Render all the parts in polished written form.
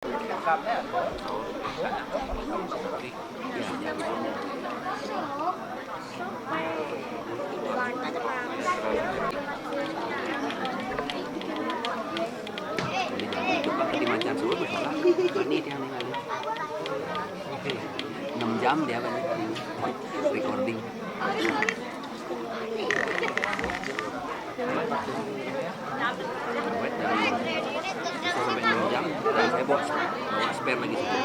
Di Gancan sudah bersalah. Ini dia yang ada. 6 jam dia banyak recording. Bisa sampai 6 jam dan saya bawa spare lagi situ.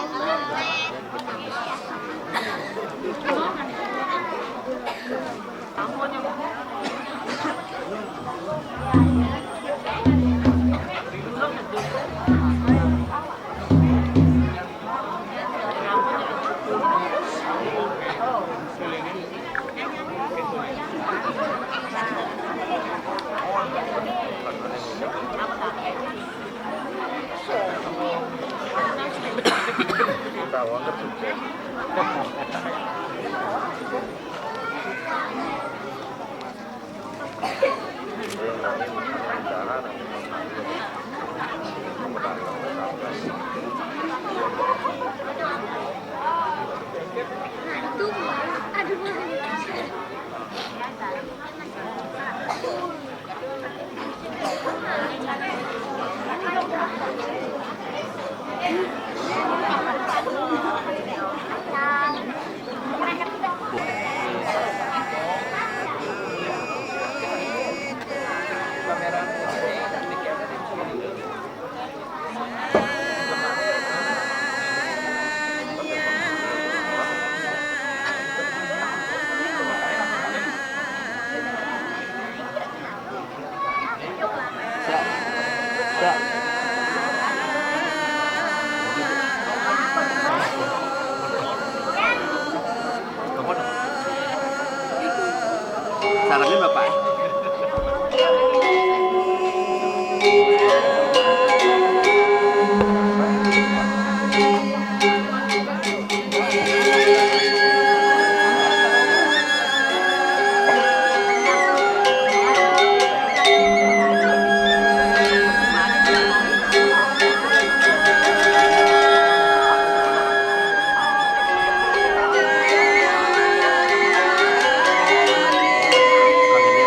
Sarannya Bapak. Kalau dia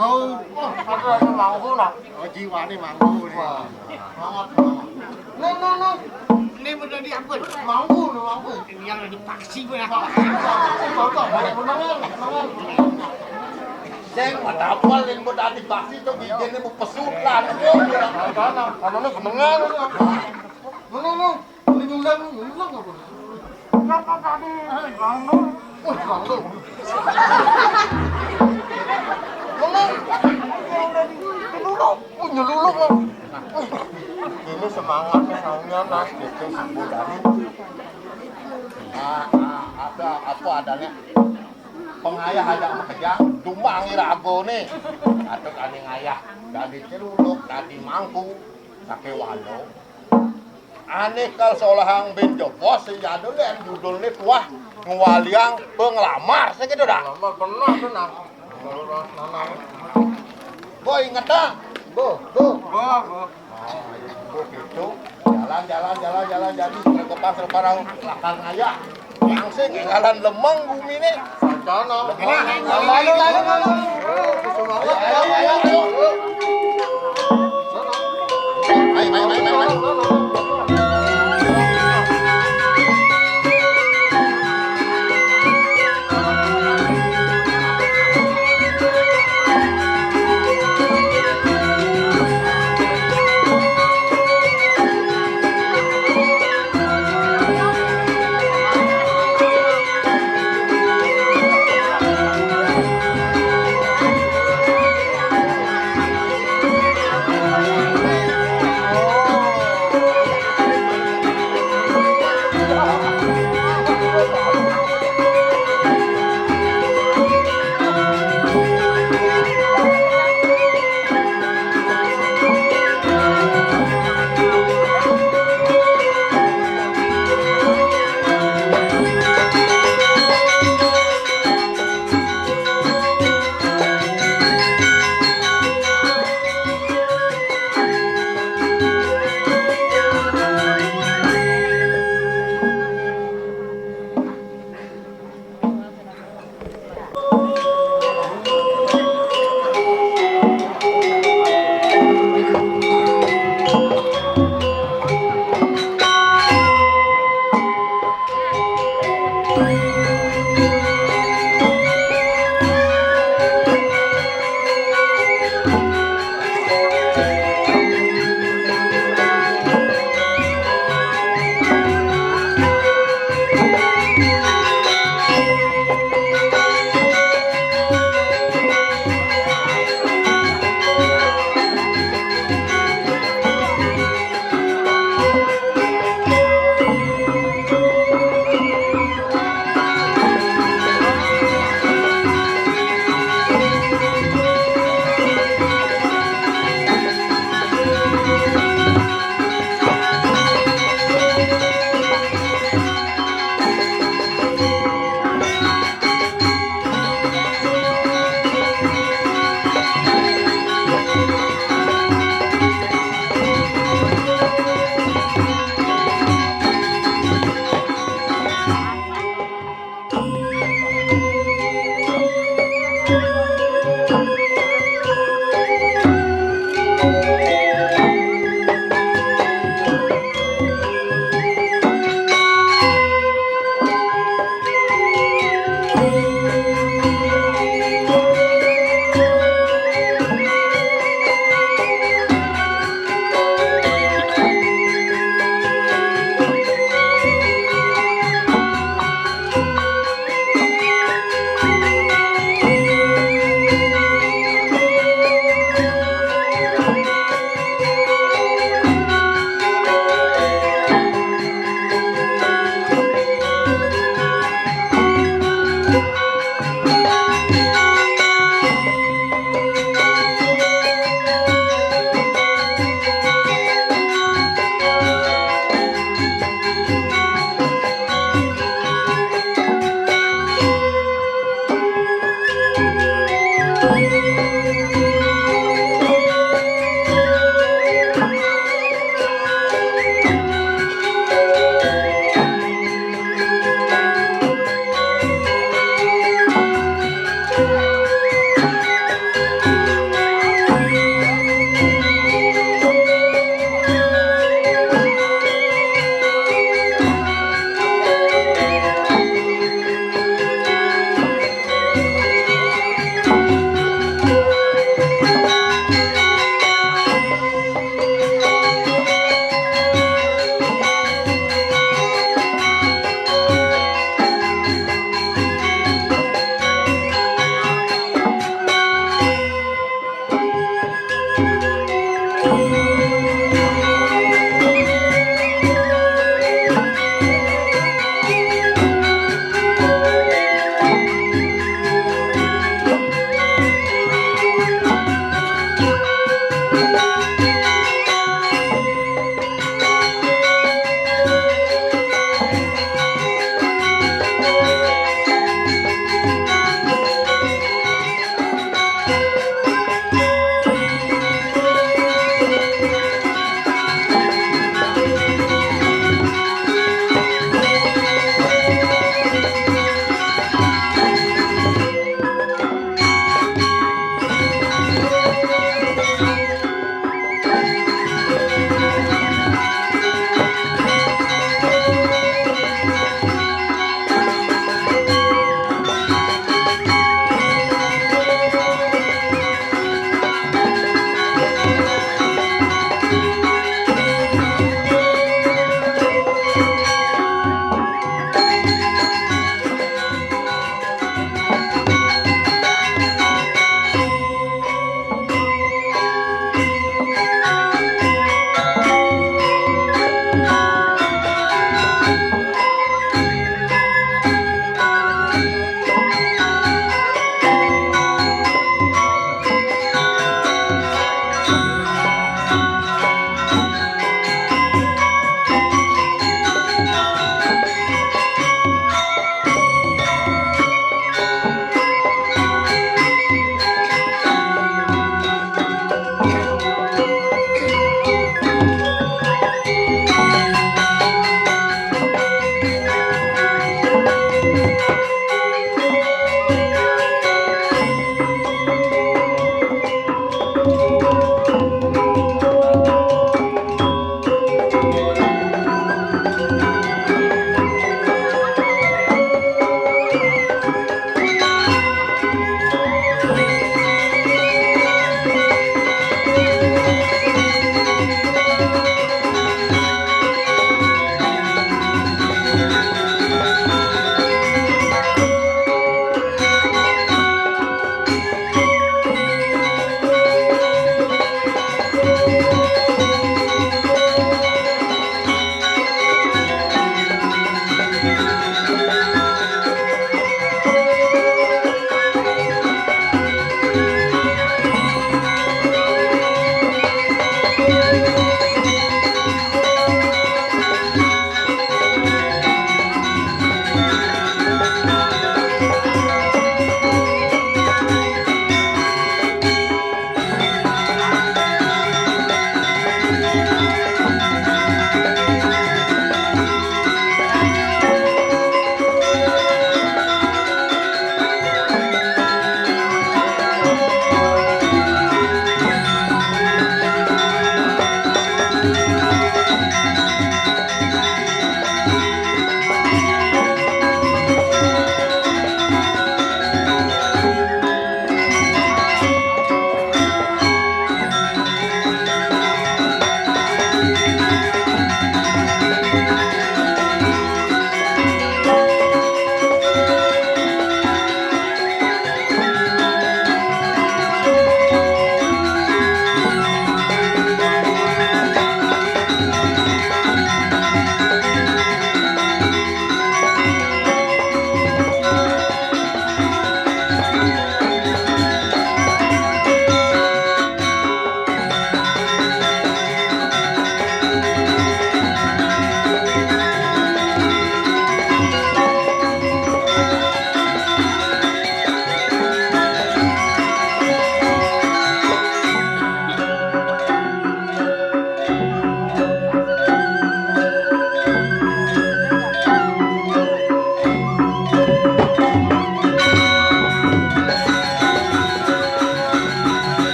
ada mangku nak. Oh, jiwa ni mangku ni. Sangat. No. Ini benar di apa? Mangku. Ini yang dipaksi pun aku. Betul. Mangan. Jeng, mata apal yang buat dipaksi tu bikin ni pesutan. Ano kemenangan. No. Ini ngulang apa? Kenapa tadi? Mangku. Mangku. Nyeluluk loh. Ini semangatnya saunya nas gitu sembuh dari. Ada apa adanya? Pengayah ada kejang, cuma ngirago nih. Atau kani ngayah dari celuluk, dari mangku, pakai walo. Aneh kal Sesolahan benjo bos sejadul yang judulnya tuah ngwaliang penglamar, saya gitu dah. Lamar pernah tenang. Boy inget dah. Bo gitu. Jalan jadi ke pasar barang lakan ayah. Langsung jalan lemeng bumi nih. Sancana. Lalu. Ayo.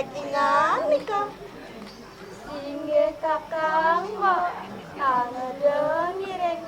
backingan nikah. Singgih kakang kok angedeng ngiring.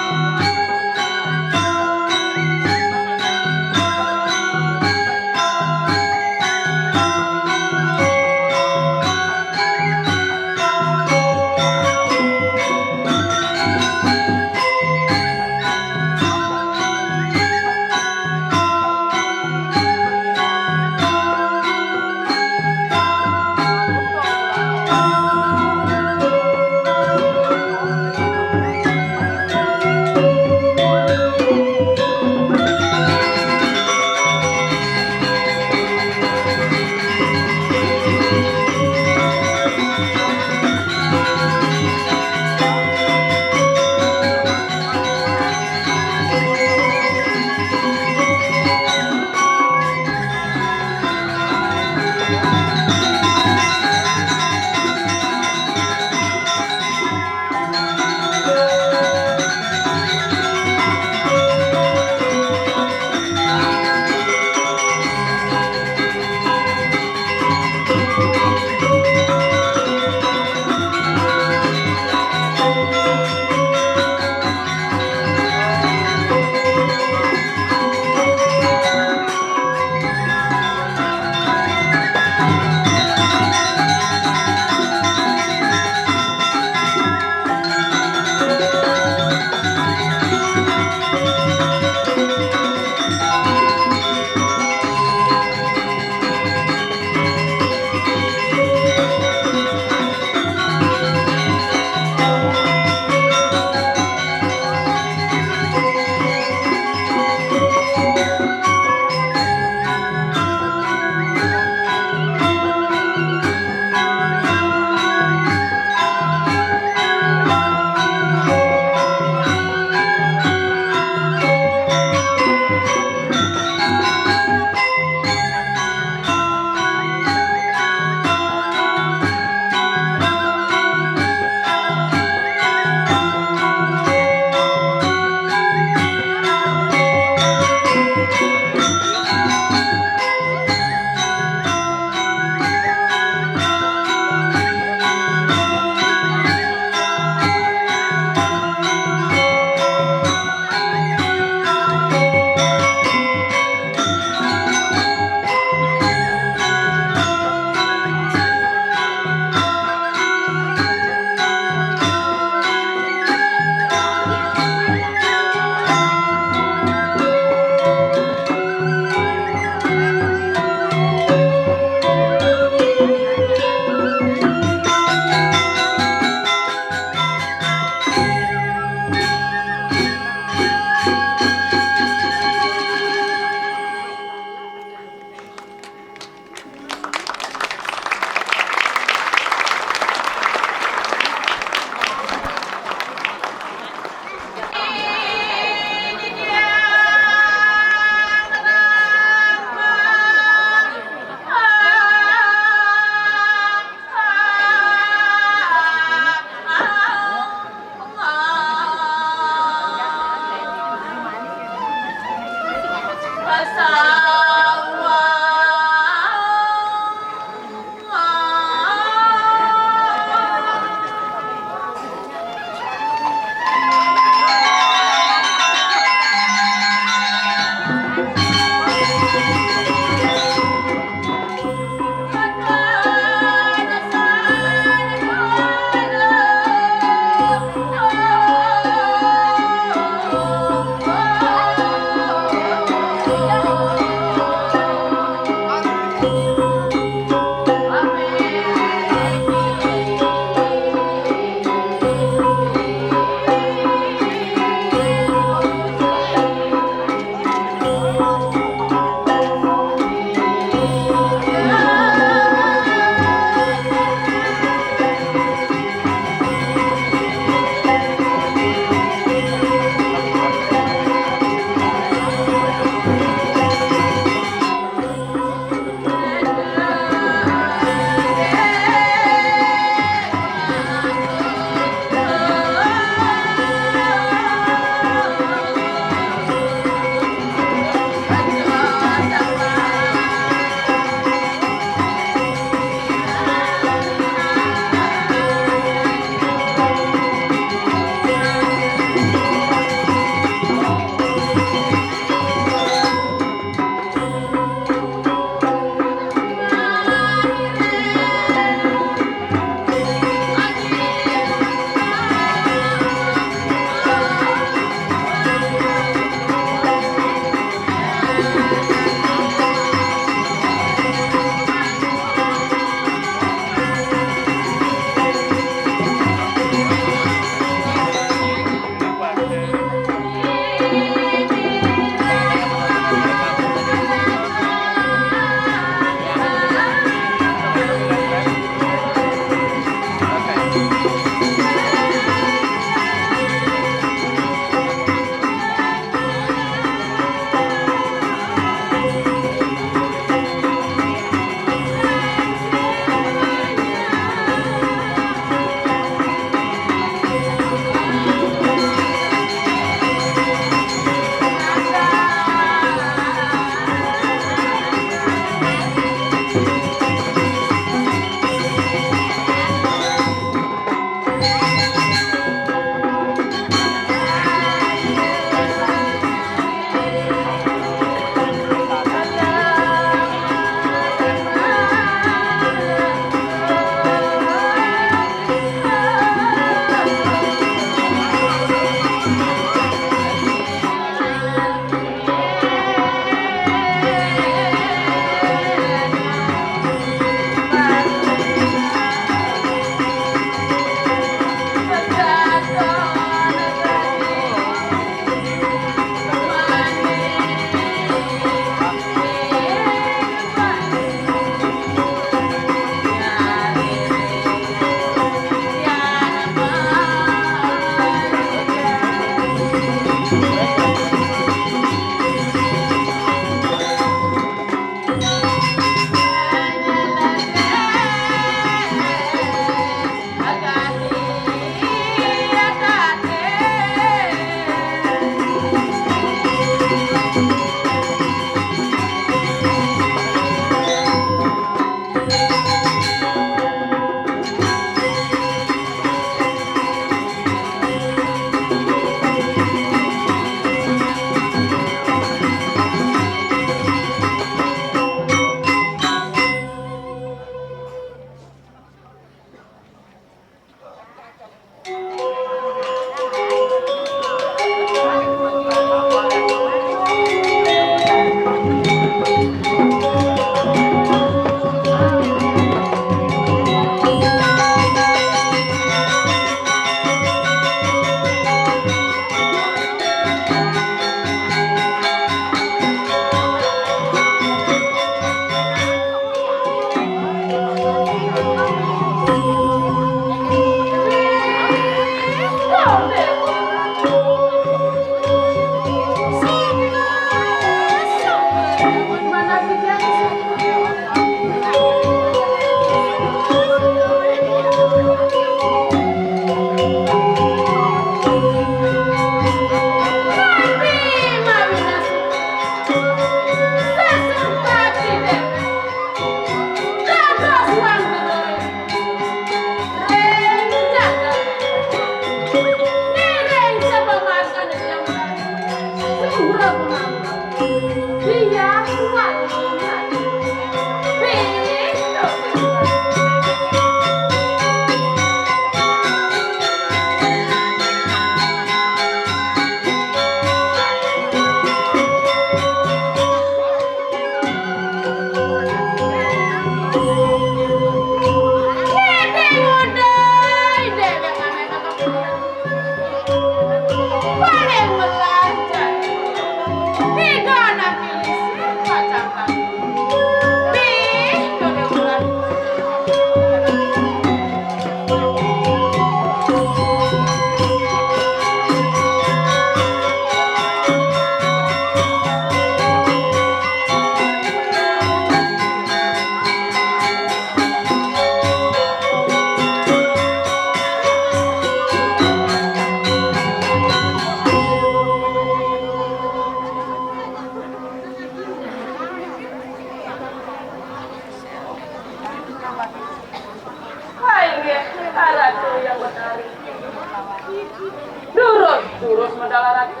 lalaki.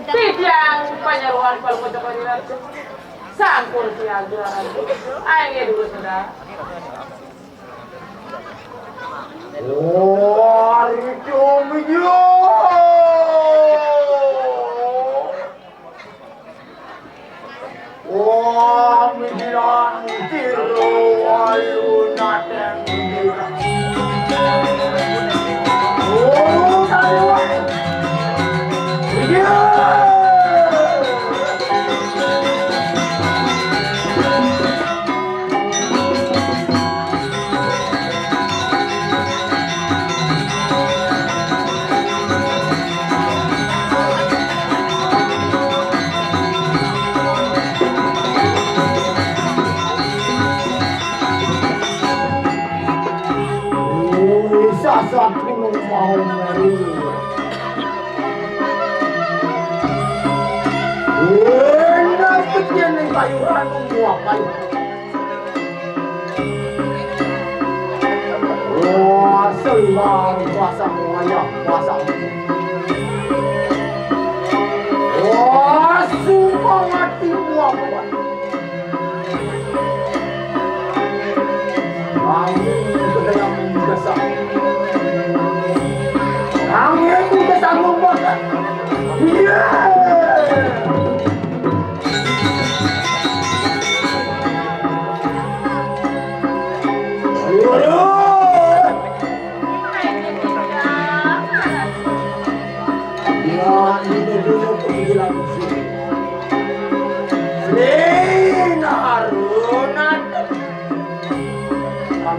Tidak penyeruan kalau mau coba diracu. Sangkur si ajaran. Ayo dulu sudah. Oh, itu video. Oh, mikiran tiru ayunan dan oh, ayunan. Video. Saat gunung mau meru, enak kecil nih kayuran buah kayu. Wah, seimbang kuasa ayam kuasa. Wah, sumpah mati buah buah. Angin sedang menggesah. Angin juga sanggup banget.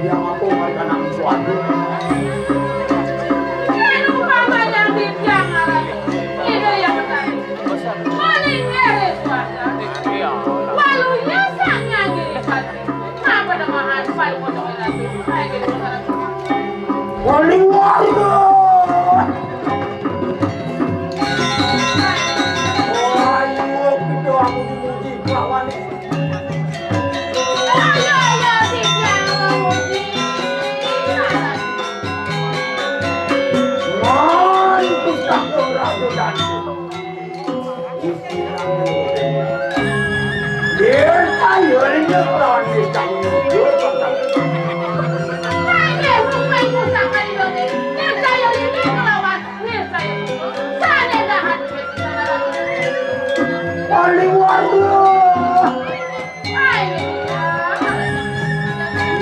Yang aku mereka nang suatu. Waling warga. Oh, ayo kita aku dimuji kawan. Paling warga.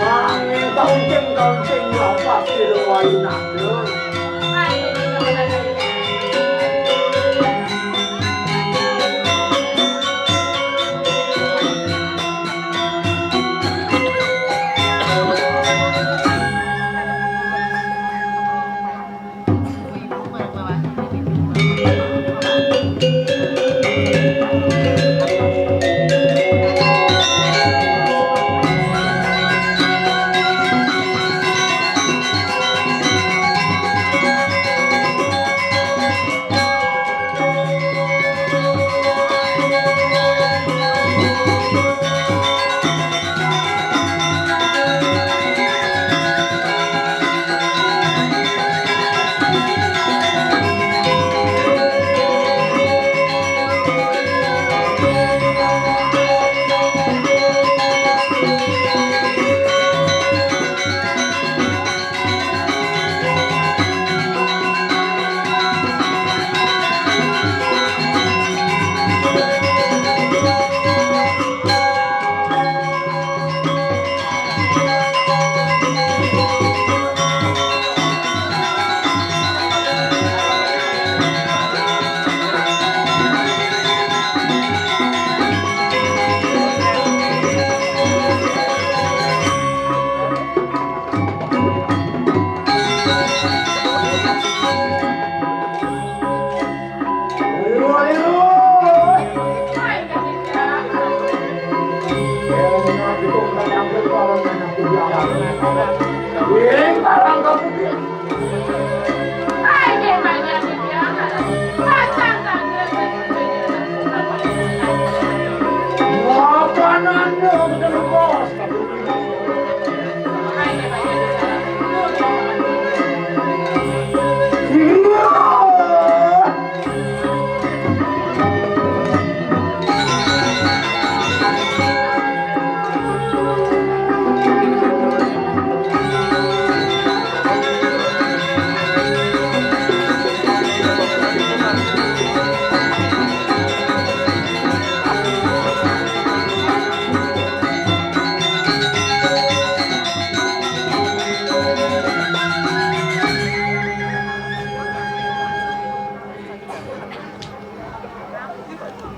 Nangin tahun-tahun yang pasti luarin ada.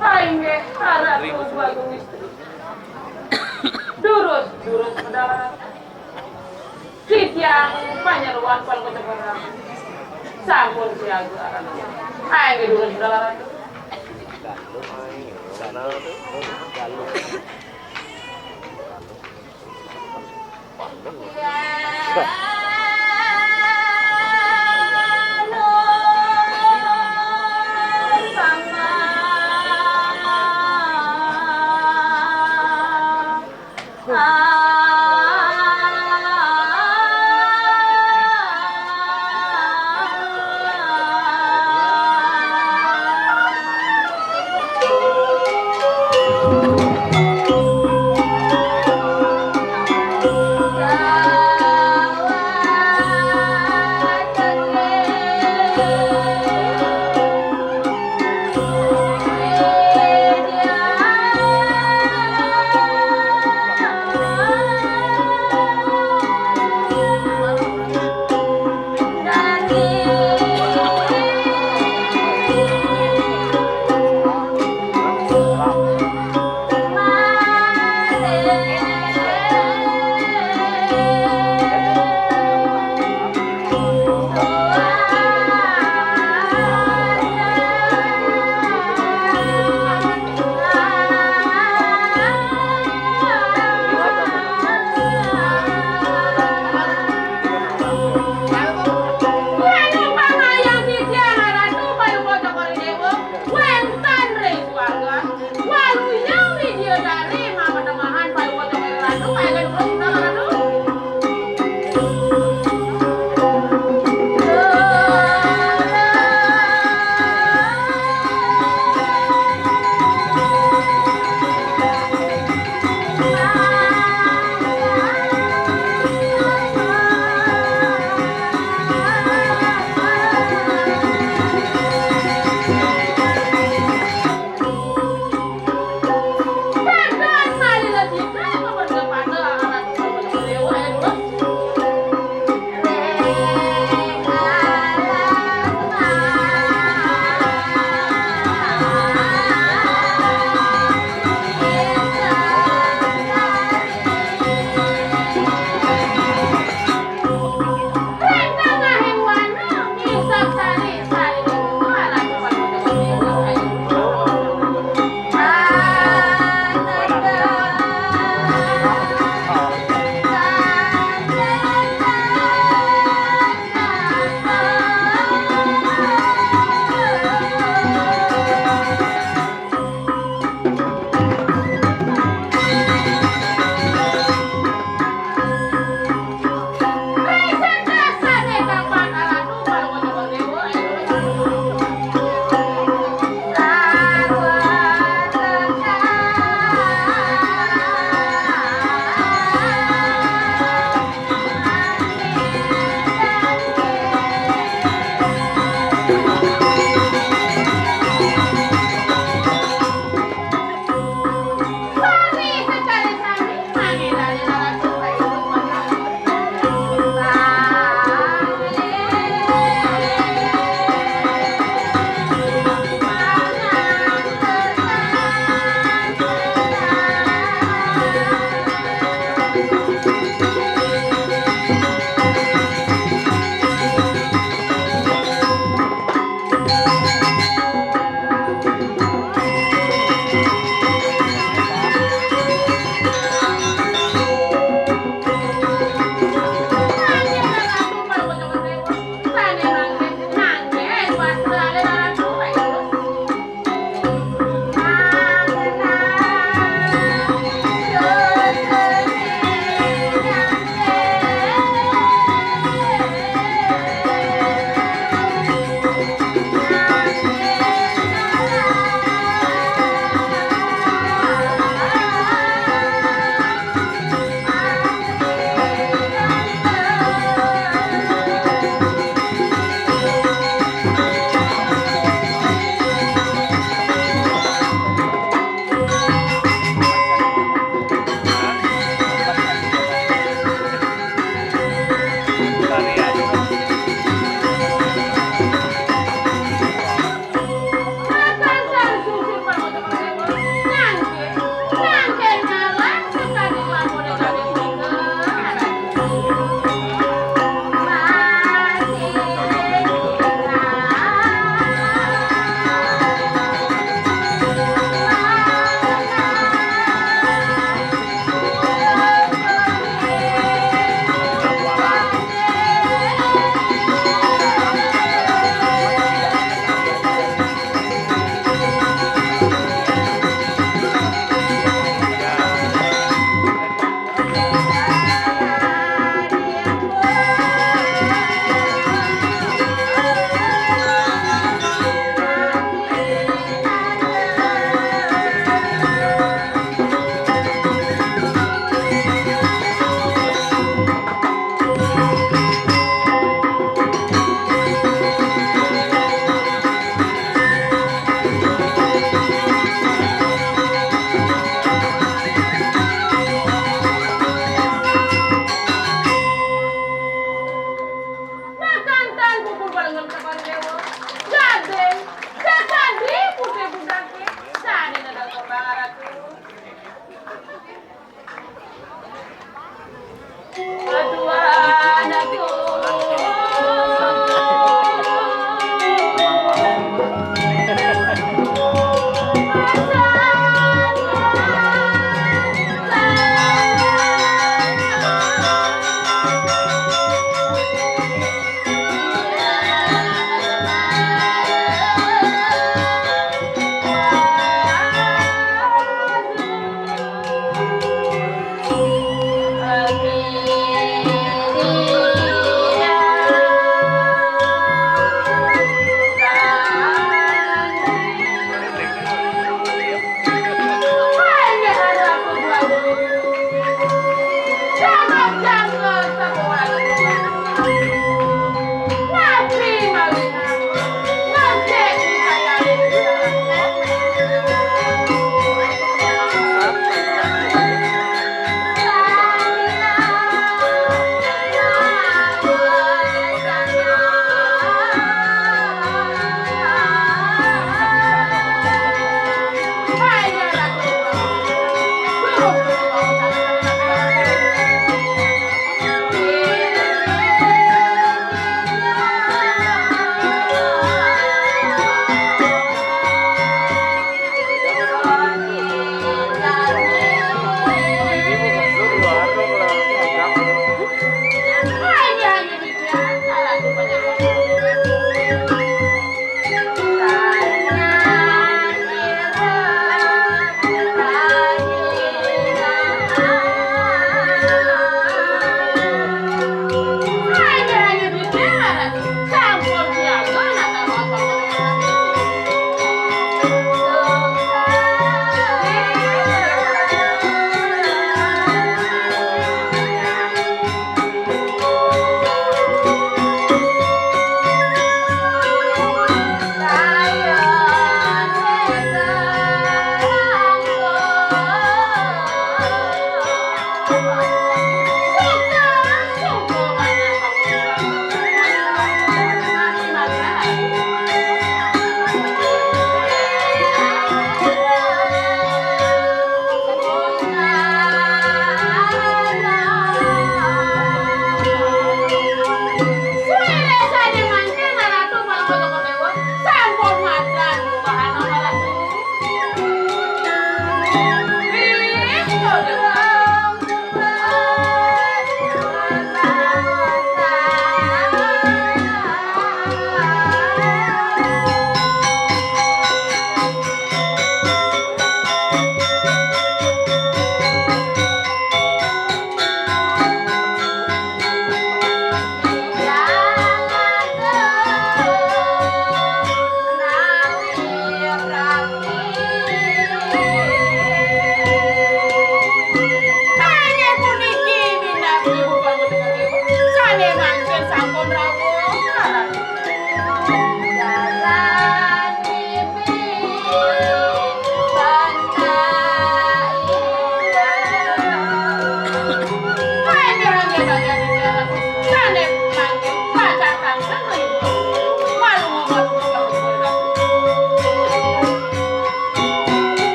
Aing harap bagung istri. Durus pedalaran. Kitiang panyeruan pal kecepatan. Sampun siaga. Aing durus pedalaran.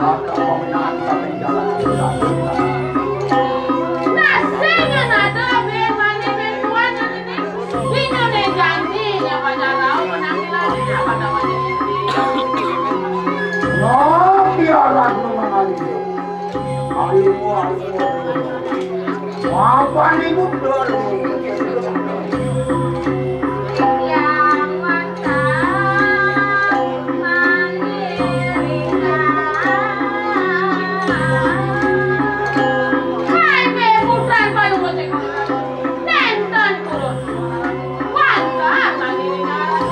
ada pemenangan sampai jalan kita. Nasinya nada bemane besuanya ini. Ini nih janjinya pada kau penampilannya pada wanita. Oh, biarlah mengalir. Ayo. Apa nih mundur? Yang mantap mengiringkan. Hai bebutan bayu boceng. Nenten kurus. Mantap mengiringan.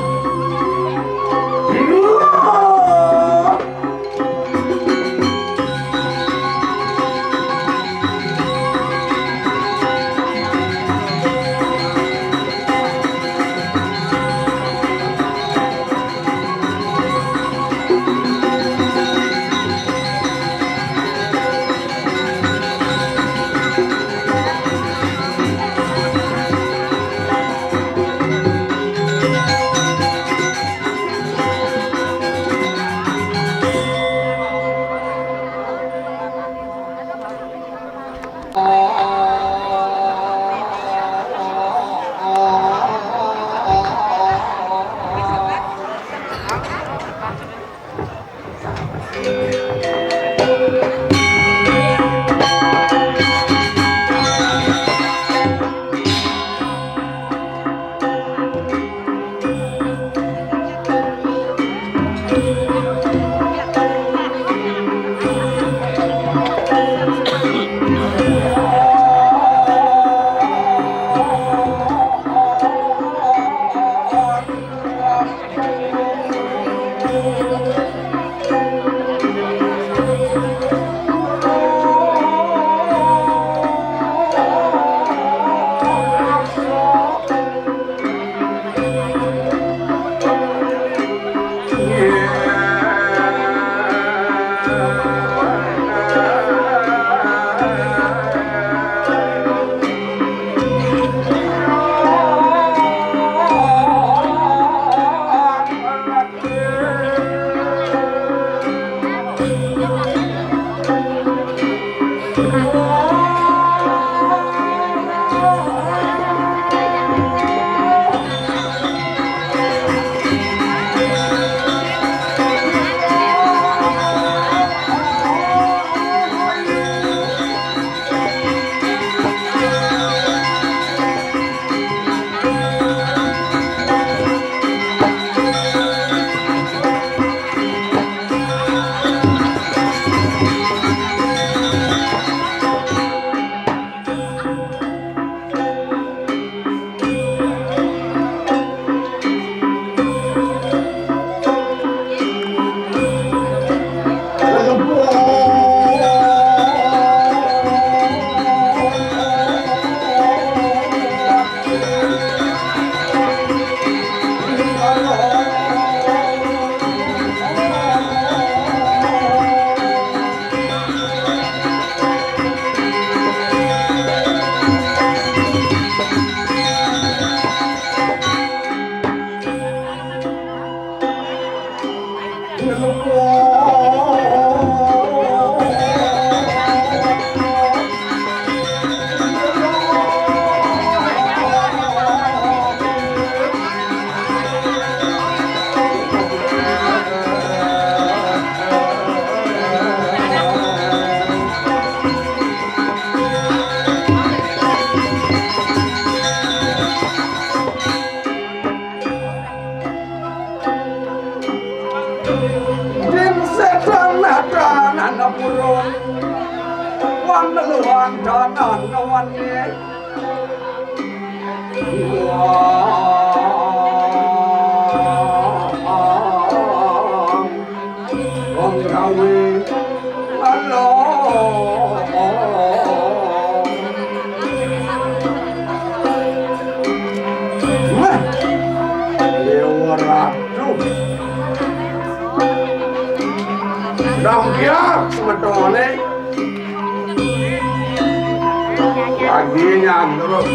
Paginya terus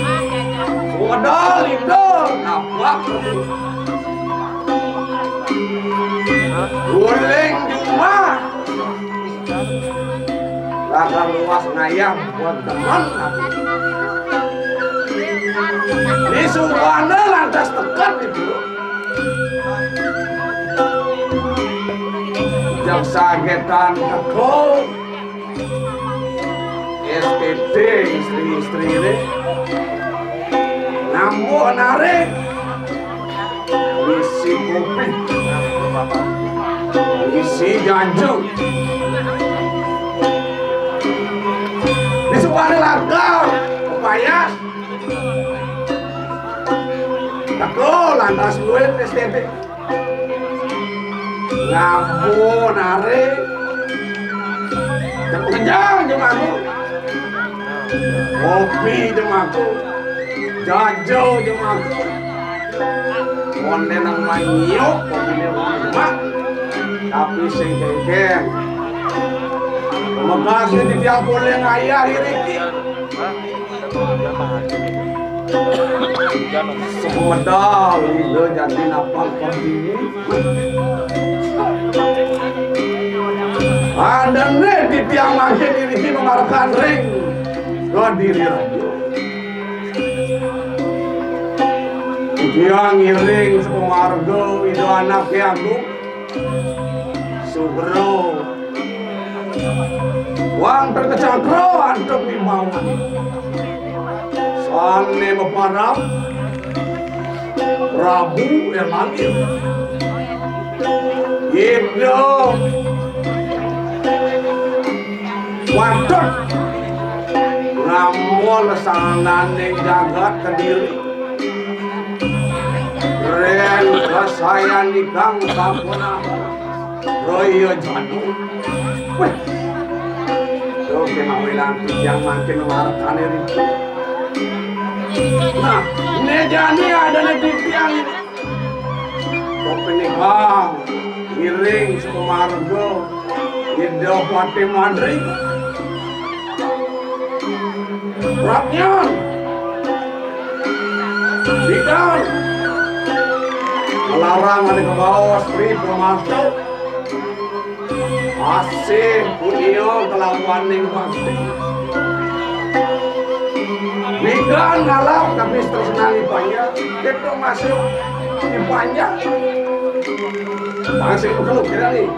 modal itu nafak guling cuma Lakar luas ngayam buat teman. Di Subana lantas tekan itu. Jam sagetan aku. SPT istri-istri ini. Nambu narik. Isi kopi. Isi janju. Di Subana lakar. Upaya. Aku lantas duit STP. Ngapun hari kenyang jemaku. Kopi jemaku. Jajo jemaku. Konde nang manyok kopi dia mak. Tapi sing kengkeng. Makasih di dia boleh ngaya hiriki. Semedal lo jadi napal pergi. Ada nih di tiang makin ini mengarahkan ring. Dua diri radio. Dia ngiring sepemargo itu anak aku. Subro. Wang terkecakro antum di bawah. Sane beparap Prabu Erlangir Indo Waduh Ramon sanane Jagat Kediri Ren kesayan ikang kapuna Royo jadu Weh Oke mawilan yang makin mengarahkan diri. Nah, ini jadi ada di tiang ini. Kopi nikah, giring sepemargo, hidup pati madri. Rapnyan, berikan, melarang ada ke bawah istri bermasuk. Masih punya kelakuan yang pasti. Berikan ngalap tapi tersenang dipanjang. Itu masuk dipanjang. Masih perlu kira nih.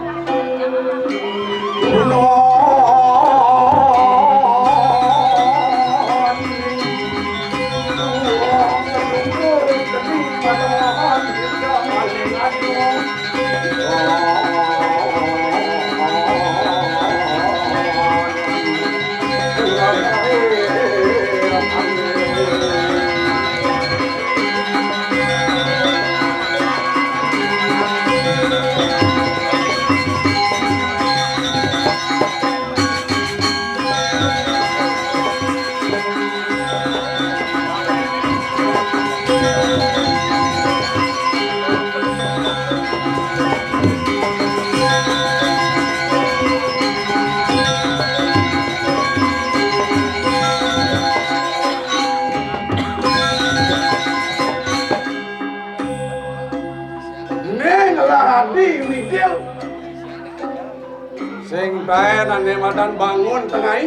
Sing bae nang madan bangun tengah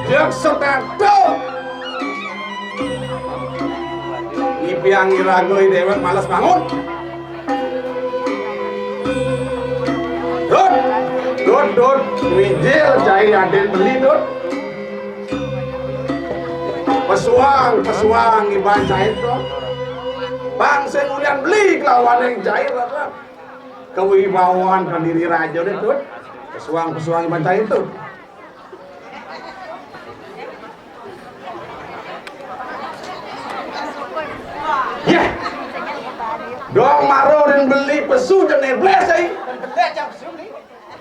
jak seteto ipiang iragoi dewek malas bangun dot wijil cai aden beli dot pesuang iban cair dot bang sing ulian beli kelawan yang cair lah kewibawaan pendiri raja deh tuh pesuang baca itu ya dong maro dan beli pesu dan nebles ay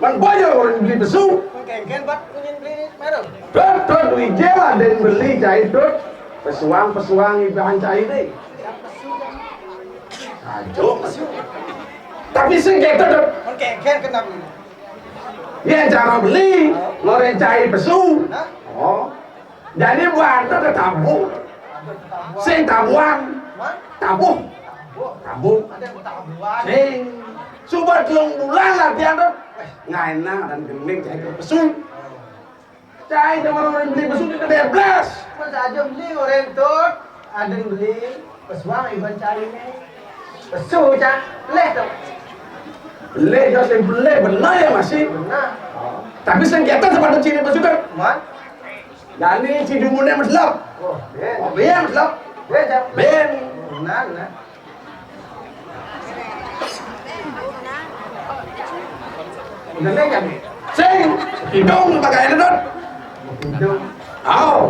man bayar orang beli pesu Kengken bat ingin beli maro dot wijela dan beli cair dot pesuang iban cair deh ajo tapi sengketa dong. Kengken kena beli. Ya cara beli, ngorencai pesu. Oh, jadi buat itu tabung. Sing tabuang, tabuh. Sing, coba 3 bulan latihan dong. Ngaina dan gending cai pesu. Cai cuma orang beli besuk di kedai belas. Masa aja beli orang tut, ada yang beli pesuang iban cari nih. Pesu cak, leh tuh. Beli jadi beli benar ya masih. Benar. Tapi sengketa sepada cini besuk kan. Man. Dan ini cidumunnya meslap. Oh, ben. Oh biar meslap. Ben cak. Ben. Benar, benar. Udah nih kan? Sing hidung pakai itu. Hidung. Au.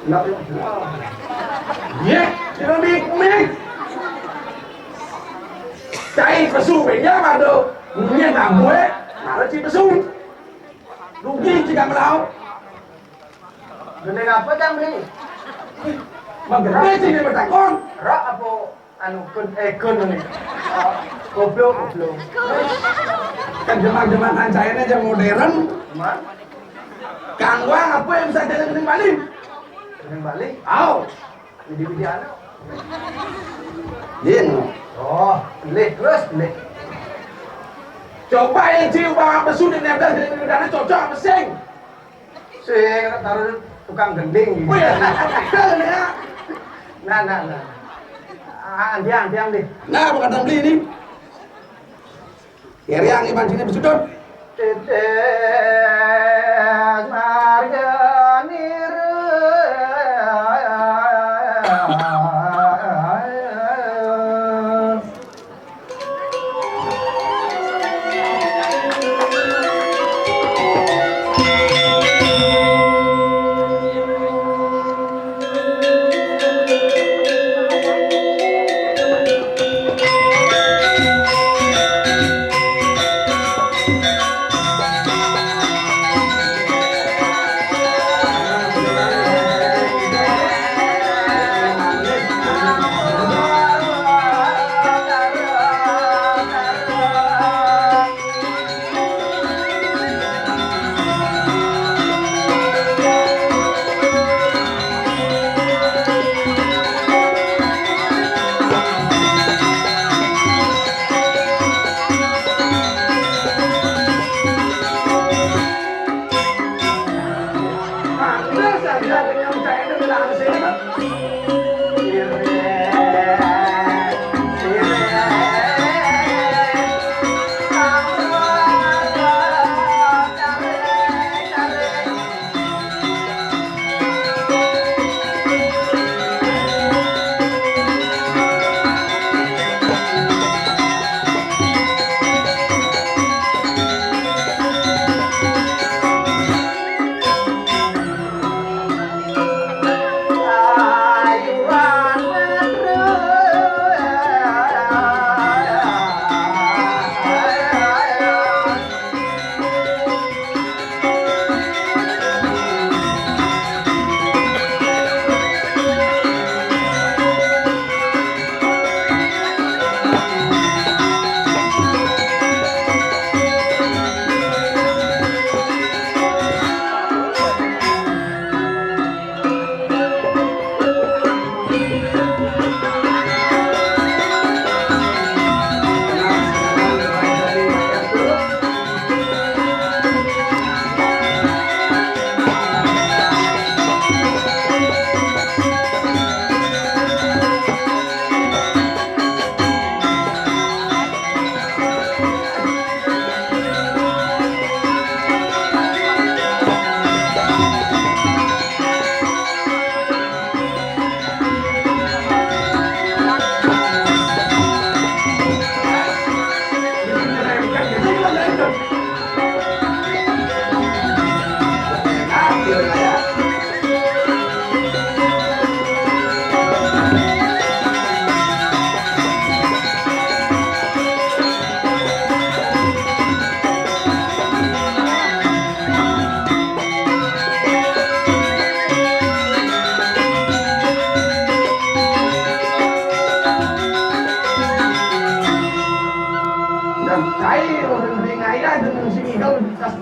Lọc. Iya, tidak mik. Cai pesu punya madu. Punya gue, malah ci pesu. Rugi jika melau. Gede apa cak beli? Magede sih dia bertakon. Rak apa anu kun ini? Goblok. Kan zaman ancainya aja modern. Man. Kang Wang apa yang bisa jalan ke Bali? Yang Bali. Au. Video anak. Yin. Oh, terus beli. Coba yang cium bawa pesu di nempel di negara cocok apa sing? Sing taruh tukang gending gitu. Oh ya, ya. Nah. Diam deh. Nah, bukan beli ini. Yang iman sini besudut. Tetes marga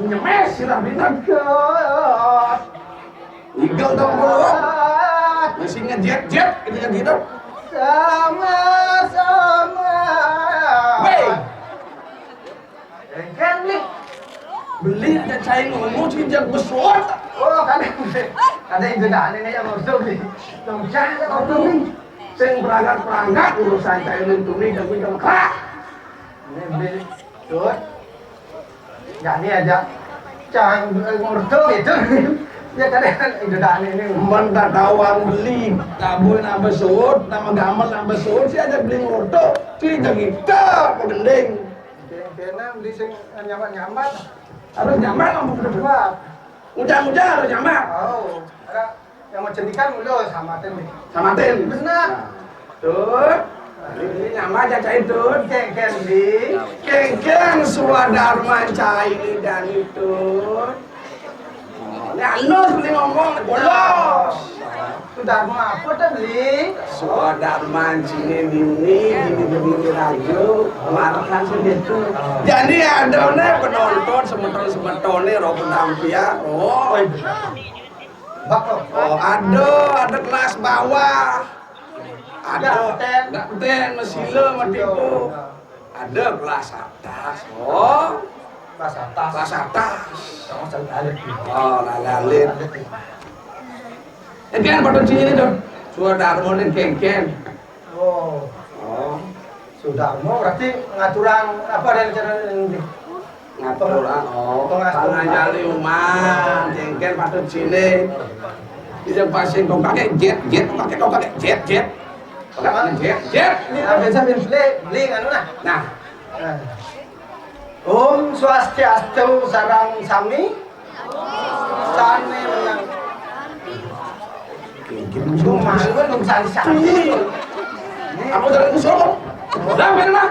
nyemes sirah bintang Igel dong bulu masih ngejet gitu kan gitu sama-sama. Wey Kan cai ngomong cinjak besot. Oh, kada itu dah ini yang masuk ni. Tongcah auto ni. Sing perangkat urusan cai nuntuni dan pinjam krak. Ini beli tuh. Ya ni aja. Cang ngurto itu. Ya kada itu dah ini. Mentah tawang beli, tabuin nama besot, nama gamal nama besot, si aja beli ngurto. Cinjak kita pegending. Kena beli sing nyambat-nyambat. Harus nyamar kamu berdua. Ujang-ujang harus nyamar. Oh, ada yang macam ikan mulu samatin nih. Samatin. Benar. Tuh. Ini nyamar aja cai tuh. Keng di. Keng suadarman cai dan itu. Ini halus beli ngomong, bolos. Sudah mau apa dah beli? Suadarman cini ini rajo, marahkan segitu. Jadi ada nih penonton semeton nih roh penampia. Oh, ada kelas bawah. Ada ten mesile matiku. Ada kelas atas. Oh, Kelas atas. kelas atas. Kamu salah. Oh, lalit. Kan pada sini tuh. Suadarman keng. Oh, sudah mau berarti ngaturan apa dari cara ini? Ngaturan. Oh, tangan jali umah, jengkel patut sini. Bisa pasien kau pakai jet, kau pakai jet. Pakai jet. Ini biasa beli anu nah. Nah, Om Swastiastu sarang sami. Sane menang. Cuma itu belum sali-sali. aku jalan ke Solo. Dah, mana?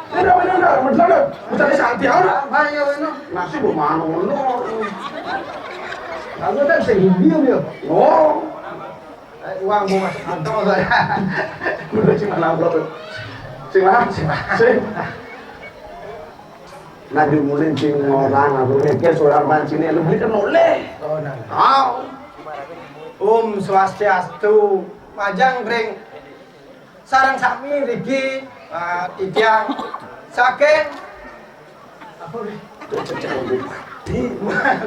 Udah, mencari Santiago. Bayo ini. Nasi bumano. Aku dah sehibiu dia. Oh, Uang mau masuk kantong saya. udah cuma nampak. Sing. Naju mulin cing orang aku mikir soal mancing ini lebih kan oleh. Oh, nah. Tahu. Om Swastiastu majang bring sarang sami rigi titiang saking apa nih? Cocok bupati,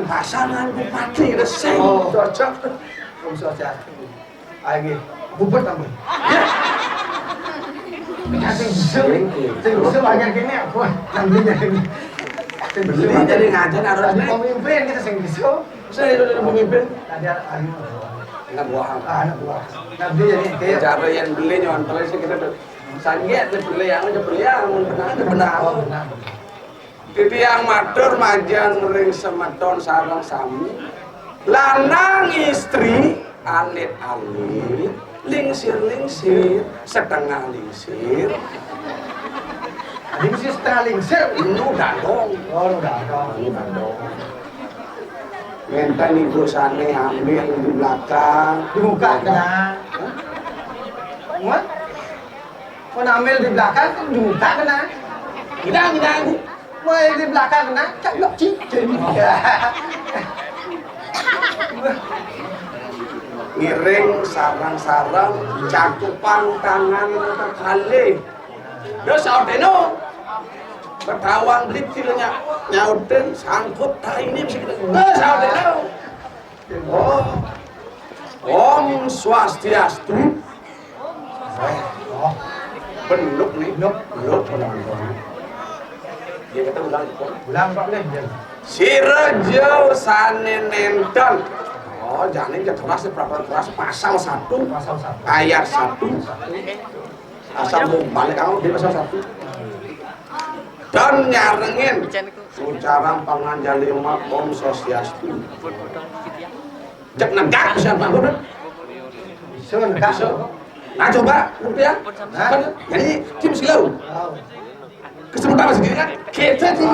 pasangan bupati reseng. Oh. Cocok. Om Swastiastu. Lagi bubur tambah. Sing bisa banyak gini apa? Nantinya ini. Beli jadi ngajar harus Tadi pemimpin kita sing bisa. saya itu dari pemimpin. Tadi anu Anak buah. anak buah. Nabi jadi kayak Cara yang beli nyontel sih kita sanget beli yang benar. oh benar. Titi yang matur majan ring semeton sarang sami. Lanang istri alit-alit, lingsir-lingsir, setengah lingsir. Lingsir setengah lingsir. Ini dadong. Oh udah dong. Ini dadong. Ngenten ibu sane ambil di belakang. Di muka kena. What? Mau ambil di belakang di muka kena. Gidang. Mau di belakang kena cablok cincin. Ngiring sarang-sarang cakupan tangan kekali. Yo saudeno. Ketawang beli tilnya nyauten sangkut tai ini bisa kita. Saudeno. Oh. Om Swastiastu. Oh, Benuk nih. Benuk. Dia kata ulang itu. ulang Pak Leh. Si Rejo sane nenten. Oh, jangan ini keras berapa keras pasal 1 Pasal 1. ayat 1. Asal mau balik kamu di pasal 1. Dan nyarengin ucaran panganjali umat Om Swastiastu. Cek negak bisa bangun. Bisa enggak? Nah coba rupiah. Nah, jadi tim silau. Kesempatan masih gini kan? Kita sih.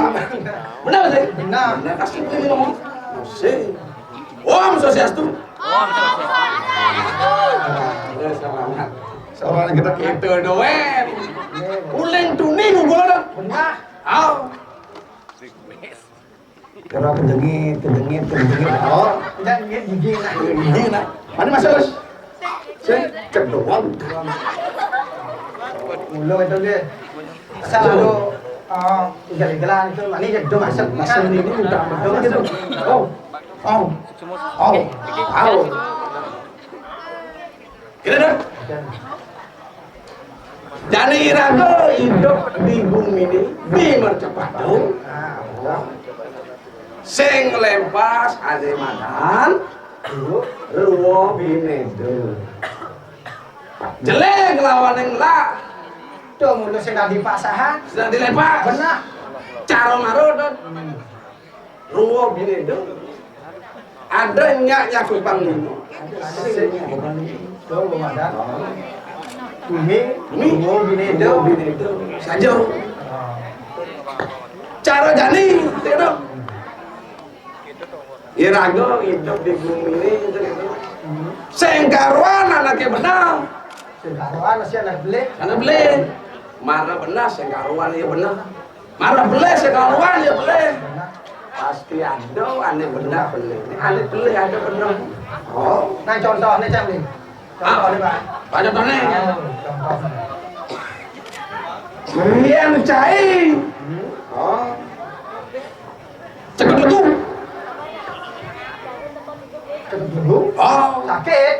Benar sih? Benar. Kasih ini ngomong. Sih. Om Swastiastu. Ya selamat. Soalnya kita gitu doang. Uling tuning gua dah. Benar. Aw. Kalau kedengit. Oh, Jangan gigi nak. gini nak. Mana Mas Yus? Cek doang. Mulu itu dia. Asal Oh, tinggal-tinggalan itu, ini jadi masuk ini udah betul gitu. Kira dah. Jadi iraga hidup di bumi ini bimercepat dong. Sing lempas ade madan, ruwo binedo. Jelek lawan yang lah. Tuh mulai sedang dipasahan, Sedang dilepas. benar. Cara marodon. Ruwo binedo. Ada nyak kupang limo. Tuh ada. Bumi, binedo. Saja. Cara jani, tidak. Irago hidup di bumi ini. Sengkarwan anaknya benar. Sengkaruan masih anak beli. Anak beli. Marah benar, sengkarwan ya benar. Marah beli, sengkarwan ya beli. Pasti ada, aneh benar beli. Aneh beli ada benar. Oh, Nah contohnya cak nih. Contohnya Pak. pada mana? Contohnya. Yang cair. Oh, cekut betul. Cepet dulu. Oh, Sakit.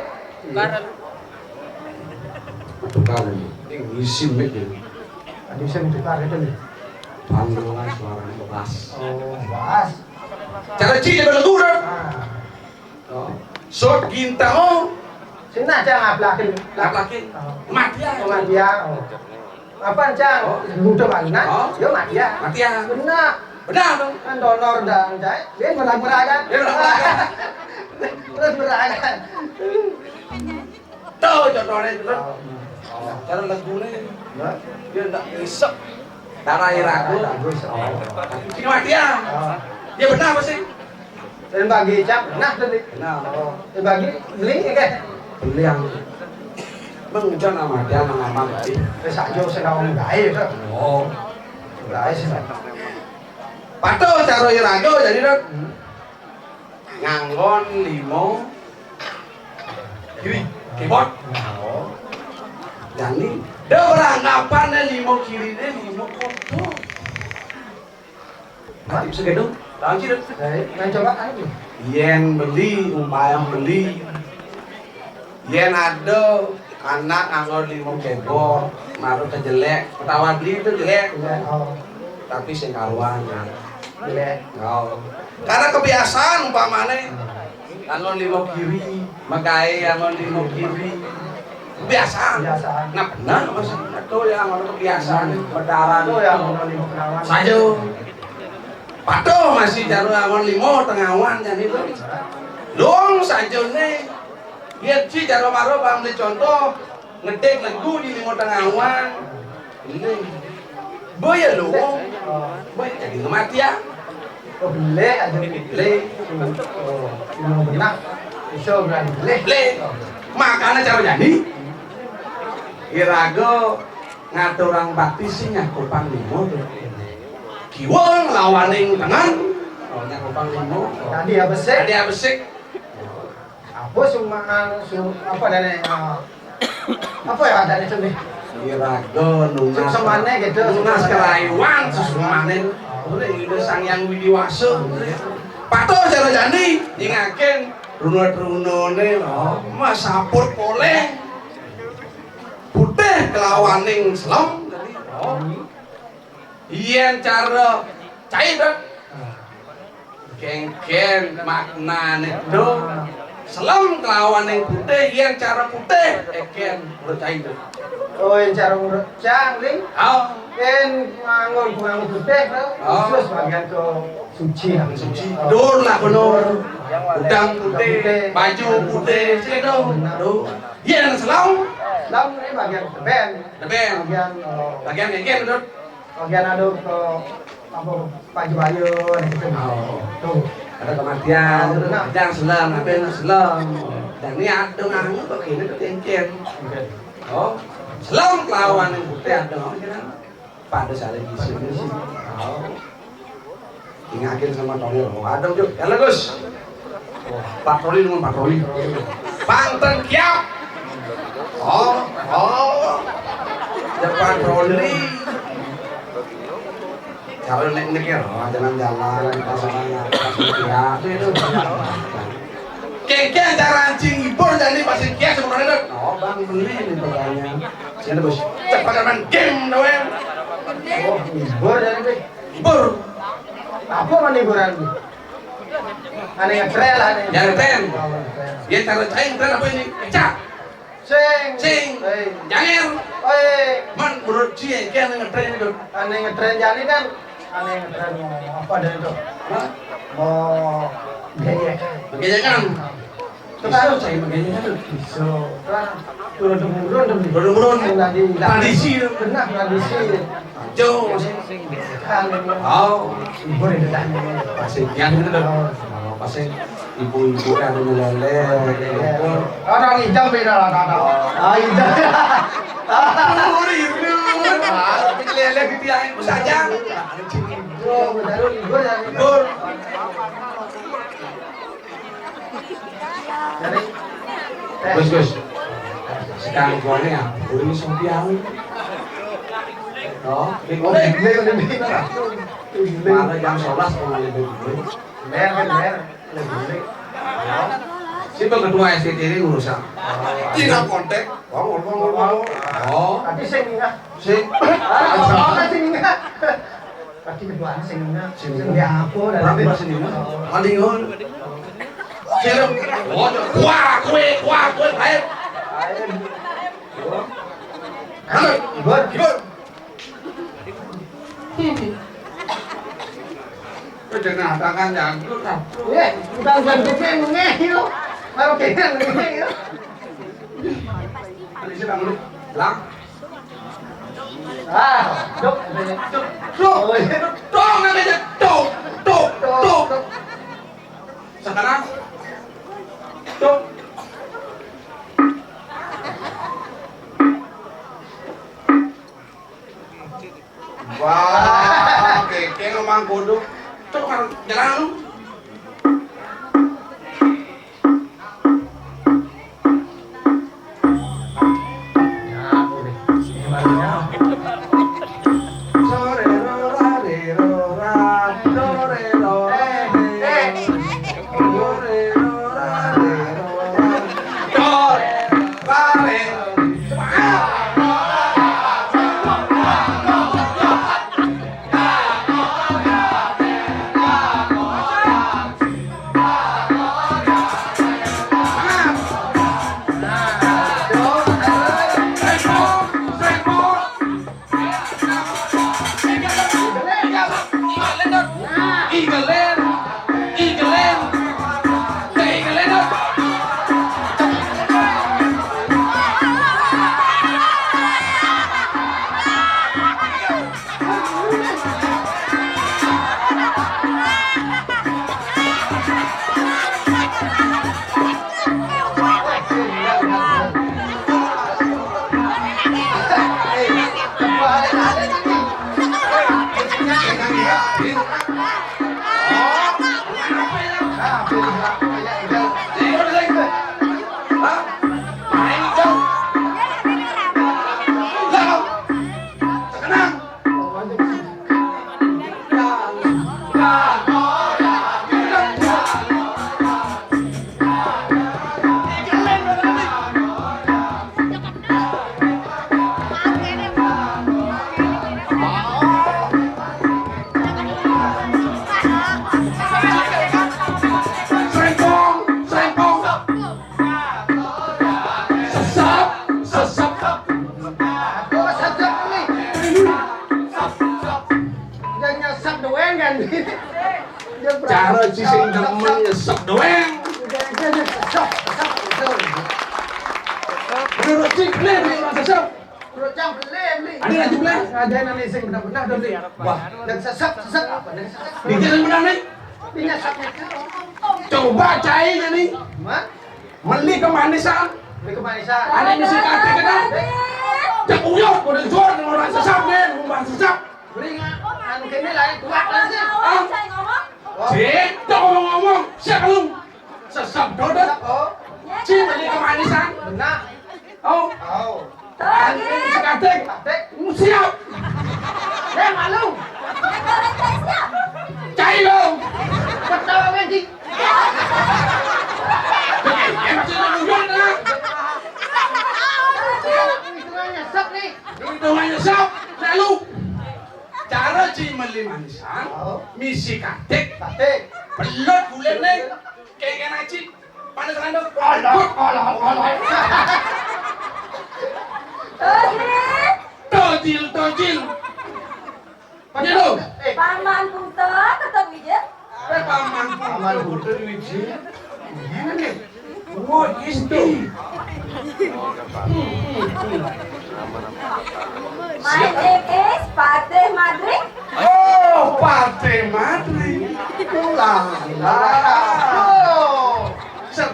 tukar ini. Ini ngisi mic ini. Tadi saya mentukar itu nih. Panggilan suaranya bebas. Oh, bahas. Cara cik ada lagu dah. Nah, Sot ginta oh, sini aja ngaplakin. laki-laki mati ya. Sama dia. Apa cang? Udah mana? Dia mati ya. Mati ya. Benar. Benar dong. Kan donor dan cai. Dia berang-berangan. Dia berang-berangan. Terus berangan. Tuh contohnya itu. Cara lagu ini dia tak isep. Cara iraku. Ini mati ya. Dia benar apa sih? Dan bagi cap, nah tadi. Benar. Dan bagi beli kan? Beli yang mengucap nama dia nama baik. Sajo sedang gaya tu. Oh, Gaya sih. patuh cara irago jadi dok. Nganggon limo kiri keyboard. Jadi dia beranggapan limo kiri dia limo kotor. Mati bisa gedung. Tahu sih dok. Main coba aja. Yen beli umpaya beli. Yen ada anak nganggon limo keyboard, naruh kejelek, pertama beli itu jelek. Tapi sing karuan Jelek. oh. Karena kebiasaan umpamane nganggon limo kiri, makai nganggon limo kiri. Kebiasaan. Nah benar mas, itu yang nganggon kebiasaan berdarah Itu yang mau lima kenalan. saja. Patuh masih jarum nganggon limo tengawan jadi itu. Dong saja nih. Dia sih jarum maro bang contoh ngedek lagu di limo tengawan. Ini boy ya lu, boy jadi kematian. Oh beli aja beli. Oh, mau benak. Bisa berani beli. Le, makanya cara jadi. Irago ngatur orang baptis sih nyakupang limo. Kiwang lawaning tangan. Oh nyakupang limo. Tadi apa sih? Tadi apa sih? Apa cuma apa dan apa ya ada itu nih? Irago nunas. Semane gitu. Nunas kerayuan sesumane. Boleh itu sang yang widiwasa. Patuh cara jadi nyingaken runut-runune lho. Mas sapur boleh. Putih kelawaning selam tadi. Oh. Yen cara cair dah. Geng-geng maknane do. Selam kelawaning putih yen cara putih eken cair dah. Oh yang cara urut cangling. Oh. Kan nganggur putih khusus bagian ke suci. Dur lah bener. Udang putih, baju putih, cedo. Yen selam. Selam ini bagian ben. Ben. Bagian eken bener. Bagian aduk ke apa baju-baju gitu. Tuh. Ada kematian, jangan selam, apa yang selam. Dan ini ada nganggur kok ini ketinggian. Oh, selam lawan yang putih ada ngomong pada saling di sini. Oh, ingatin sama Tony. Oh, ada juga. Ya Gus. Patroli dengan patroli. Panten kiap. Oh, ada patroli. Kalau nek ya, jalan-jalan di pasangan ya, itu. Keke cara anjing hibur jadi pasti kia sebenarnya. Oh bang beli ini pertanyaan. Sini bos. Cepat main game doang. Oh hibur jadi hibur. Apa man hiburan? Aneh ngetren lah nih. Jangan ngetren. Dia cara cair ngetren apa ini? Cak. Sing. Jangan. Man menurut dia kia ngetren itu. Aneh ngetren jadi kan. Aneh ngetren apa dari itu? Mau gayakan. Terus saya gayakan bisa. Turun. Tradisi. Benar tradisi. Jo. Oh, ibu ini dah. Pasti yang itu dah. Pasti ibu-ibu yang ada lele. Orang hijau beda lah kata. Hijau. Tapi lele gitu yang ibu saja. Libur. Gus. Sekarang buahnya ya, udah sempiang. Oh, mana jam 11 mau lebih. Mer. Si ketua SKT ini urusan. Tidak kontak. Ngomong. Oh, tapi sing enggak. Sing. Sing enggak. Tapi ketuanya sing enggak. Sing apa dari sini. Mandingun. Sing. Wah, kue air. Halo, hibur. Jangan tangan jangkut. Bukan jangkutnya ngehil. Baru kena ngehil. Tadi sedang lu. Lang. Dok. Namanya dok. Sekarang. Dok. Wah, keke ngomong bodoh. Tuh kan jalan lu. Cara sing demen nyesek doang. Menurut sing beli sesep. Menurut yang beli. Ada lagi beli. Ada yang sing benar-benar doli. Wah, dan sesep apa? Dan sesep. Bikin benar nih. Dinyesek itu. Coba cainya nih. Meli kemanisan. Ada yang mesti kate kan? Cek uyuk udah jual dengan orang sesep nih, ngomong sesep. Beri anu kene lain kuat lah sih. Cik, tak ngomong-ngomong, siapa lu? Sesep dodot. Cik, beli kemanisan. Benar. Oh. Ini sekatek. Siap. Malu. Kalian cai siap? Cai dong. Betul Magic. Hitungannya sok nih. Hitungannya sok. Lalu cara cimeli manisan, misi katek, belot bulan nih, kayak nacip, panas random. Olah. Tojil. Panjang. Paman punten tetap bijak. Paman punten bijak. What is this? My name is Patih Madri. Oh, Partai Madrid.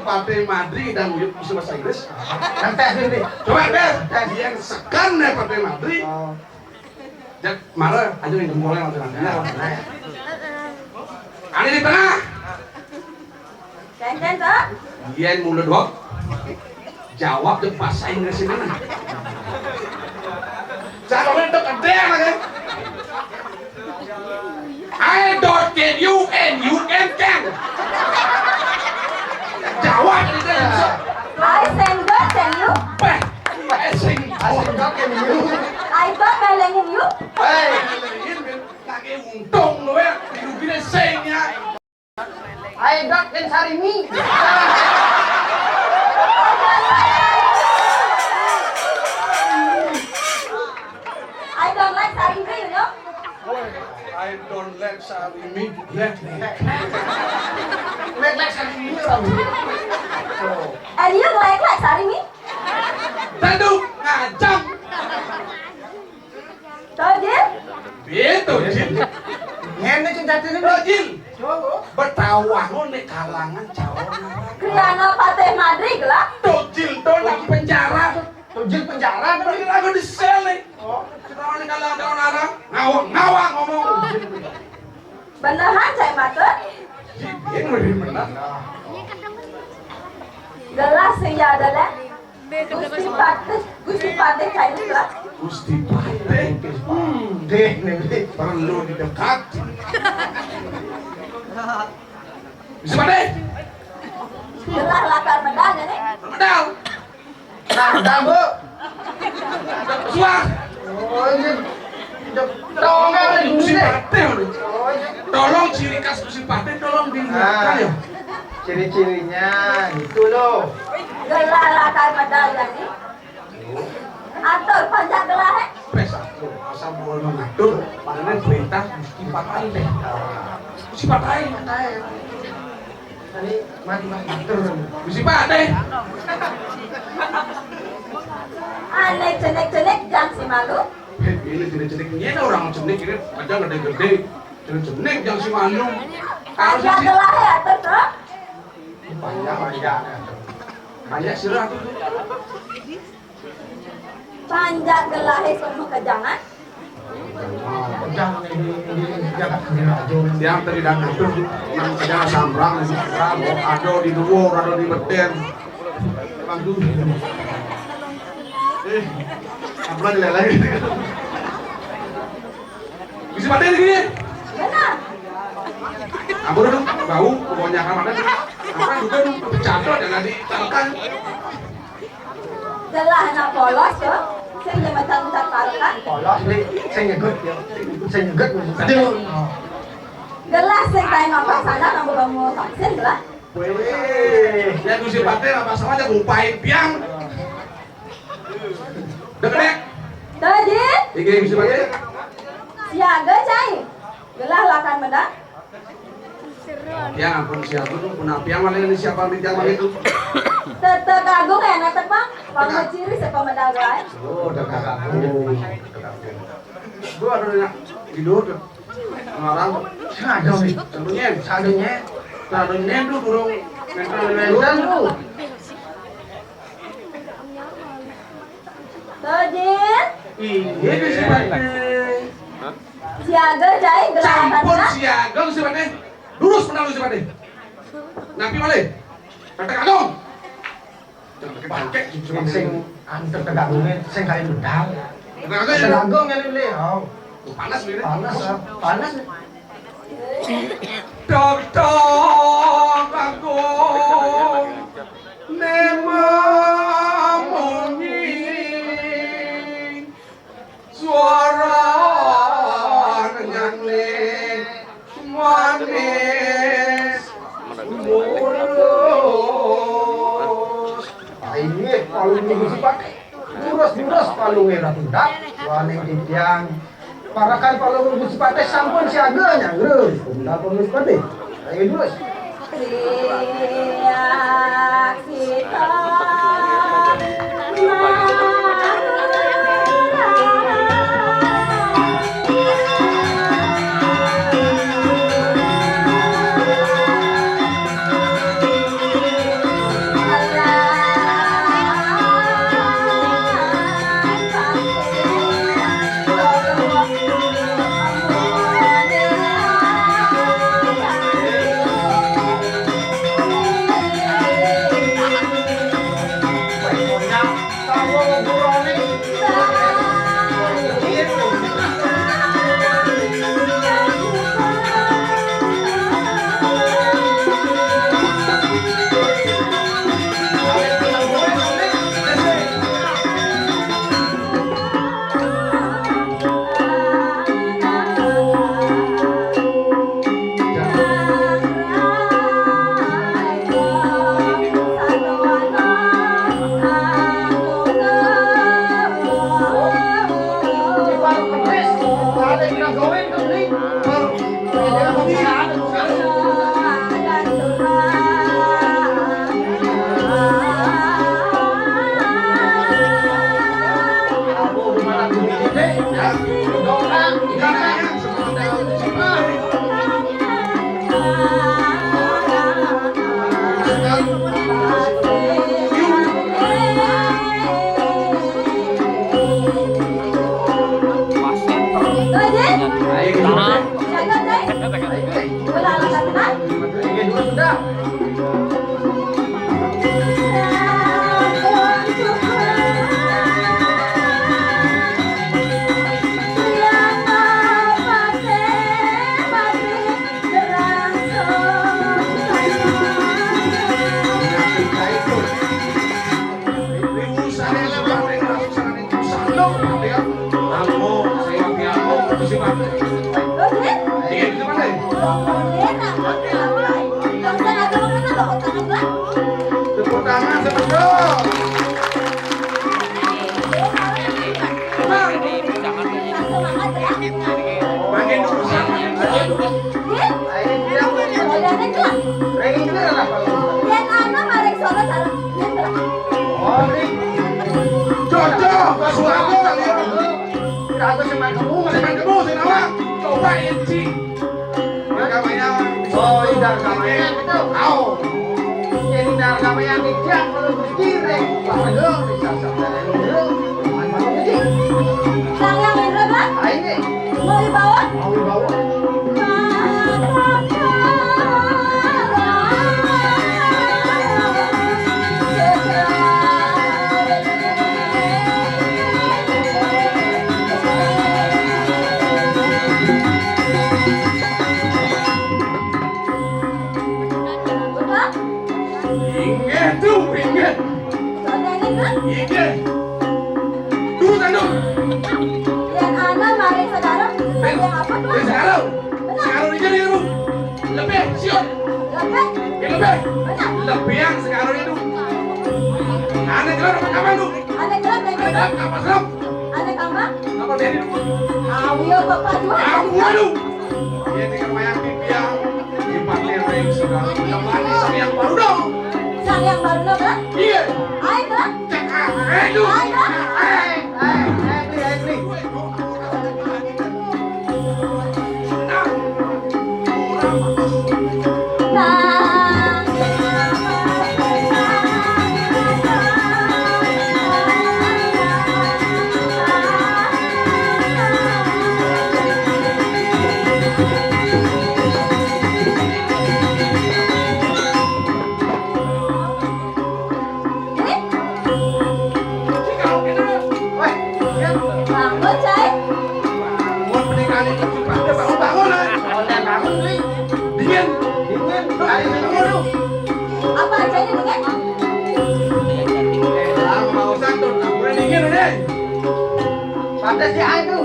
Partai Madrid dan bisa bahasa Inggris. Coba tes. Yang sekan ya Partai Madrid. Jak marah aja yang jempolnya nanti. Ada di tengah. Gancan tak? Dia yang mulut dok. Jawab di bahasa Inggris ini. Jangan untuk gede lagi. I don't get you and you can. Jawab ini. I send God and you. I sing God and you. I got melengin you. Lagi untung lo ya. Hidupnya singnya. I got and sari mi. I don't like sarimi, you know. I don't like sari mi. Like sari mi. And you like sarimi? Tentu ngajam. Tojil? Betul Jin. Ngene cinta-cinta Tojil. Bertawah nih kalangan calon. Kriana Patih Madri gelap. Tojil tuh lagi penjara. Tojil penjara kan lagu di sel nih. Oh, kita nih kalangan calon orang ngawang ngomong. Beneran saya mata. Dia lebih benar. Gelas sih ya adalah. Gusti Patih saya gelap. Gusti Patih. Deh nih perlu didekat. Bisa Patih? Gelas latar medal nih. Medal. Medal bu. Suar. Oh ini. Tolong Gusti Patih. Tolong ciri khas Gusti Patih tolong diingatkan ya. Ciri-cirinya gitu loh. Gelas latar medal nih. Atur panjang gelas. Satu, asal mau mengatur, padahal perintah Gusti Patih deh. Gusti Patih. Tadi mati ngatur. Gusti Patih. Aneh cenek jam si malu. Ini cenek ini ada orang cenek ini ada gede. Cenek yang si malu. Ada gelas ya atur tuh. Panjang. Kayak sirah tuh. Panjang gelas semua kejangan. Jangan ini Jagat aja. Yang tadi dah ngatur, nang kejangan sambrang, ada di dhuwur, ada di beten. Bantu. Apa dileleh? Bisa mati gini. Benar. Ampun dong, bau, kebanyakan ada. Apa juga dong, pecah dan ditalkan. Gelas nak polos tuh. Saya yang macam parukan. Polos nih, saya nyegut ya. Saya nyegut. Aduh. Gelas yang kayak ngomong sana kamu vaksin gelas. Wih. Ya Gusti Patih apa sama aja ngupain piang. Dek. Tojil. Iki Gusti Patih. Siaga cai. Gelas lakan medang. Ya ampun siapa tuh pun piang malah ini siapa piang malah itu. Tetep agung enak tepang. Pamu ciri siapa medal gelas. Oh, udah kakak. Gua ada tidur tuh. Ngarang. Sadonya tuh burung mental lu. Tojil. Iya Gusti Patih. Siaga cai gelas lakan Campur medang. siaga Gusti Patih. Lurus menang Gusti Patih. Napi malih. Kakak agung. Pakai Sing antar tegangnya, sing kali bedal. Kakak Sing agung yang ini. Oh. Panas nih. Panas. Dokter aku memunyi suara nyanyi manis mulus. Ini palung minggu pakai. Duras palungnya tidak. Waneng didiang. Parakan palung minggu pakai sampun siaganya. Terus. Tidak perlu seperti. Ayo duras. Riak kita Jika Tadi pada bangun-bangun lah. Oleh bangun nih. Dingin. Ayo bangun. Apa aja ini kan? Mau satu, kamu dingin udah. Pada si Ayu.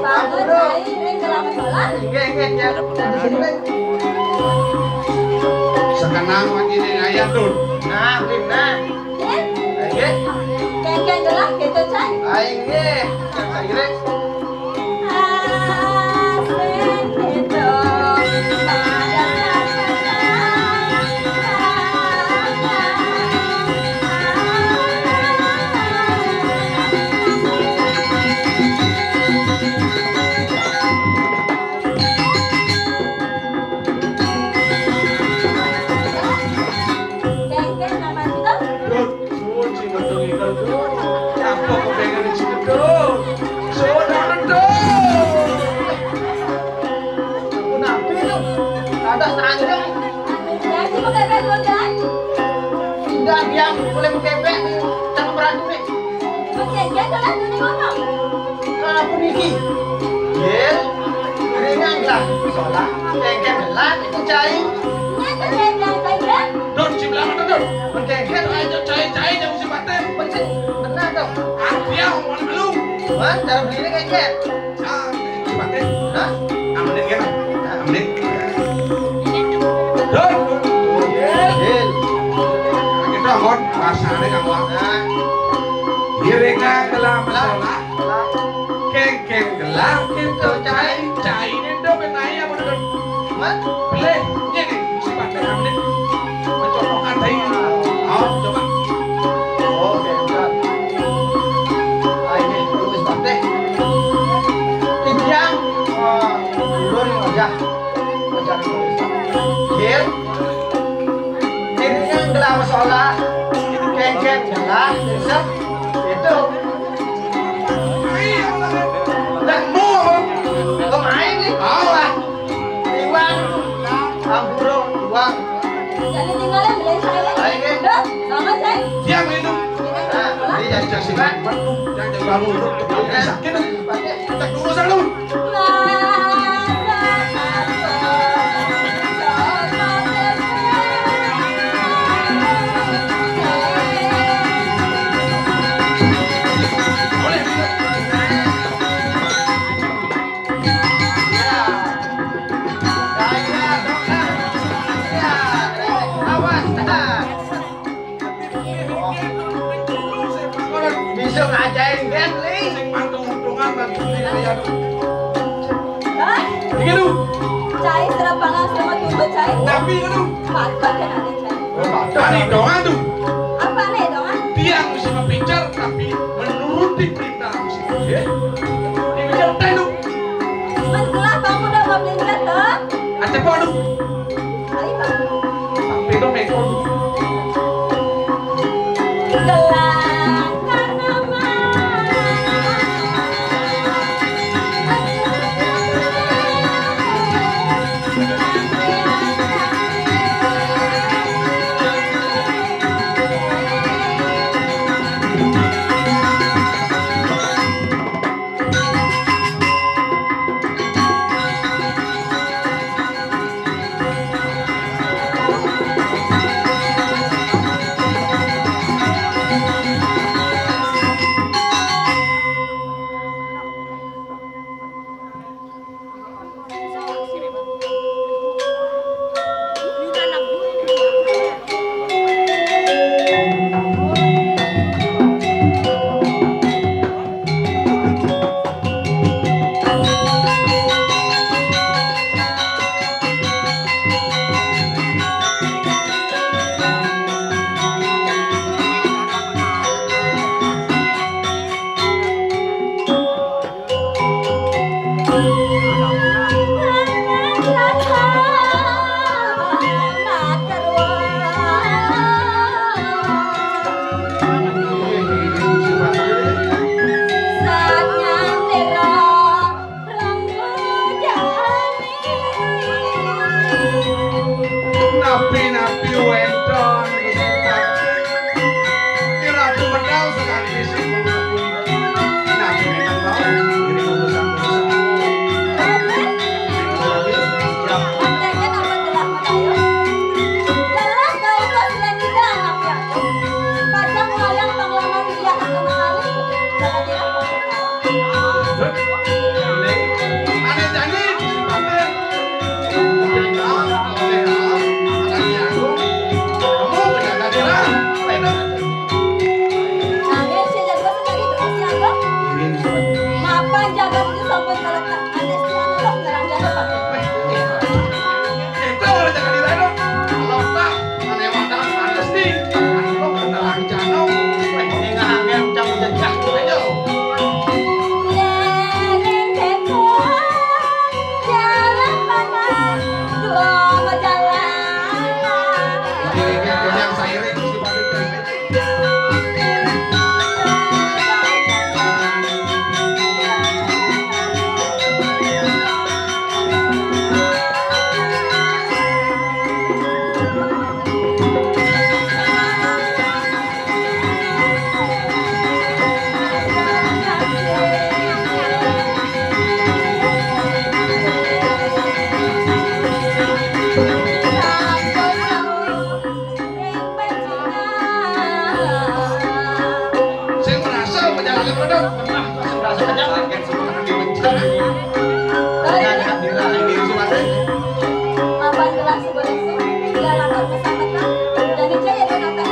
Bangun cai ring dalam masalah. Ingat ya. Dari sini nih. Sekarang lagi nih ayam tuh. Nah, blim nah. Ayo. Kengkeng gelah gitu cai. Ayo. Ayo. Asing itu kengkeng nama kita. Tuh, suci betul itu tuh. Apa kau pengen di situ tuh? Sudah betul. Kenapa itu? Ada sanjang. Yang si bebek dulu kan? Tidak yang boleh bebek cakap berani nih. Kengkeng gelah ini ngomong. Aku niki. Yes. Ringan lah. Soalnya kengkeng lah itu cai. Nyata kengkeng kengkeng. Tuh, cibilang itu tuh. Kengkeng Ayo cai-cai yang mesti paten. bencet. Benar dong. Dia mau belum? Mas, cara beli ini kengkeng. Ah, mesti paten. Hah? Amin kan? Amin. Tuh. Yes. Kita ngon rasane kang wong. Nah. Iringan dalam masalah. Lah. Keng-keng gelap itu cai nendo benaya bener. Mas. Pilih, ini si paten amin. Mencontohkan tadi. Oh, coba. Oh, kengkeng. Ayo, tulis bate. Tiang. Ulun aja. Aja tulis. Yes. Ini yang gelar masalah. Kengkeng gelar. Bisa. Itu. Dan mau Kemain nih. Iwan. Iwan. Burung. Iwan. Jadi tinggalnya beli saya. Ayo. Udah, sama saya. diam itu. Nah, ini jadi saksi kan? Jangan bangun itu. Jangan sakit. Cek dulu sana dulu. Boleh. Bisa ngajain kan, Li? Sing mantung-untungan bagi saya. Hah? Ini dulu. Cai serapangan sama tunggu cai. Tapi itu Patpat kan ada cai. dari doa tuh. Apa nih dongan? Dia mesti berbicara tapi menuruti perintah mesti. Ya. Ini bicara itu. Mengelah kamu udah mau beli gelas tuh? Ada apa tuh? Ayo bang. Tapi itu mekon. Gelang karena Napi-napi wedon kira aku menang sekali sih napi memang mau jadi urusan Apabila seboleh dia lakukan kesempatan jadi jaya dan akan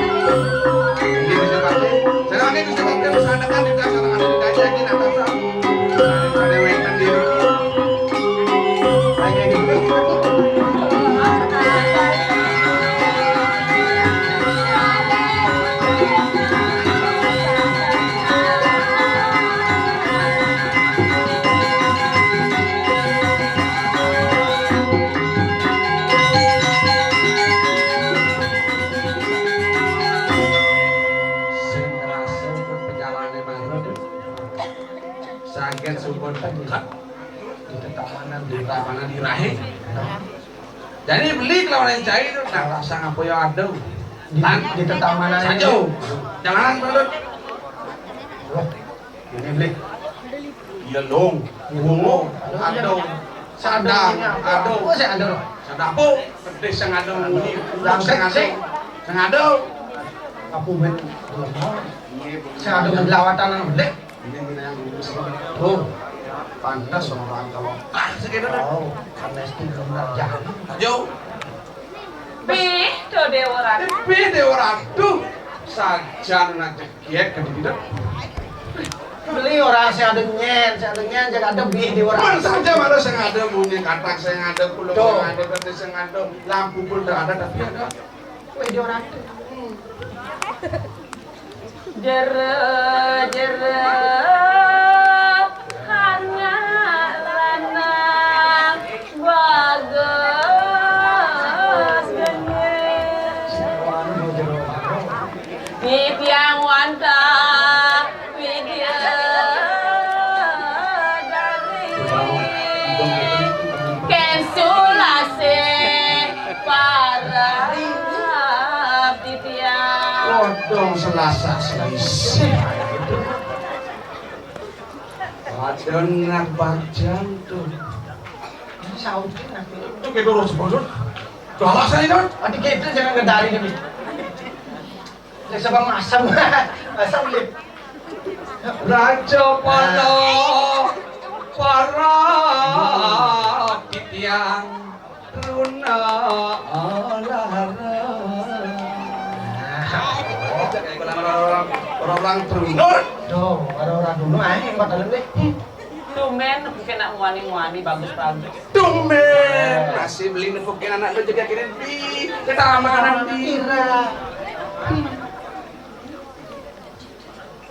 Sakit sumber dekat di tetamanan di rahim. Jadi beli kalau yang cair itu nak rasa apa yang ada di tetamanan saja. Jangan berlut. Ini beli. Iya dong. Bungo ada. Sadang ada. Oh saya ada. Sadapo pedes yang ada muni. Yang ada. Aku ben. Saya ada melawatan beli. Oh, pantas orang kalau sekitar karena itu belum jalan. Yo. Beda deh orang. Beda orang tuh saja nak cekek ke tidak. Beli orang saya ada nyen jangan ada bih di orang. Mana saja mana saya ada bunyi katak saya ada pulau saya ada kertas saya ada lampu pun ada tapi ada. Wih di orang tuh. Jere hanya lanang bagus genyes tiang wanta video dari kensulase para titiang Odong Selasa selisih itu. Ada nak bajang tuh. Sautin aku. Itu kayak dorong sebelum. Tuh alasan itu. Adik kita jangan ngedari nih. Saya sebab masam. Masam lip. Raja pada para titiang runa alara. Orang terundur. Tuh, orang dulu yang buat dalam deh. Tumen mungkin nak muani-muani bagus-bagus. Tumen masih beli nepukin anak lo juga kirim di ketamanan Kira.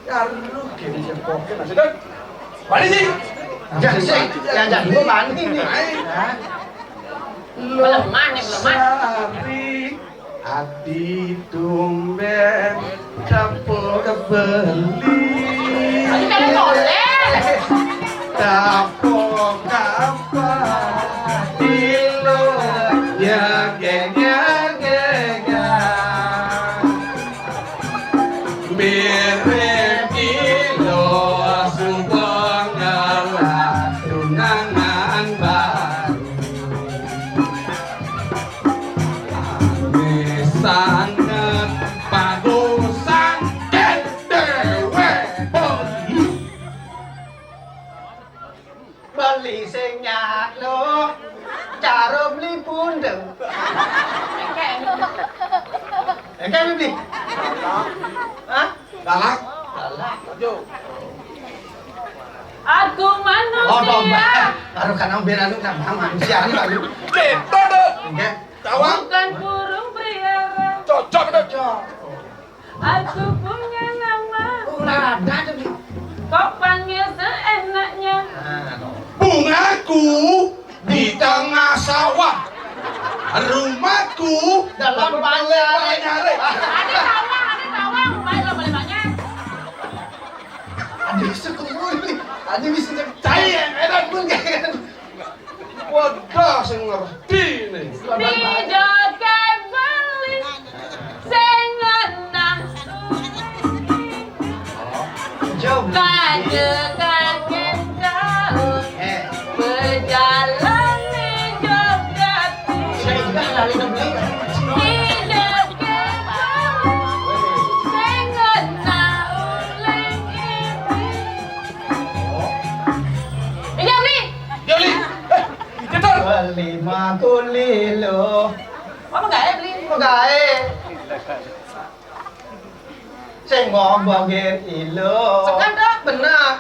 Karlu kini cepokin masih kan. Balik sih. Jangan dulu mandi nih. Belum mani. Sari hati tumben campur kebeli. Kalian boleh. Tapok kapan ilo ya genya mirip ilo subang ngalah tunangan baru sangat bagusan dewe Beli sing nyalo, cara beli pundeng. Kan beli? Hah? galak Yo. Aku manusia. Baru kan ambil anu nama manusia ini baru. beto deh Enggak. tawang Bukan burung priara. cocok deh Aku punya nama. Ada tuh. Kok panggil seenaknya. bungaku di tengah sawah rumahku Dalam banyak. nyari Ada tawang. Baik lo boleh banyak. Ada sekubur nih. Ada bisa caya edan pun kan wadah saya ngerti nih Tidak kebeli. Sengenah. Jom. Kaget daun. Berjalan di Jagat. Saya juga lari beli. Tidak kebeli. Sengenah uling ini. Iya beli makuli lo. Apa gawe beli? Gawe. Sing ngomongin ilo. Sekan dong. Bener.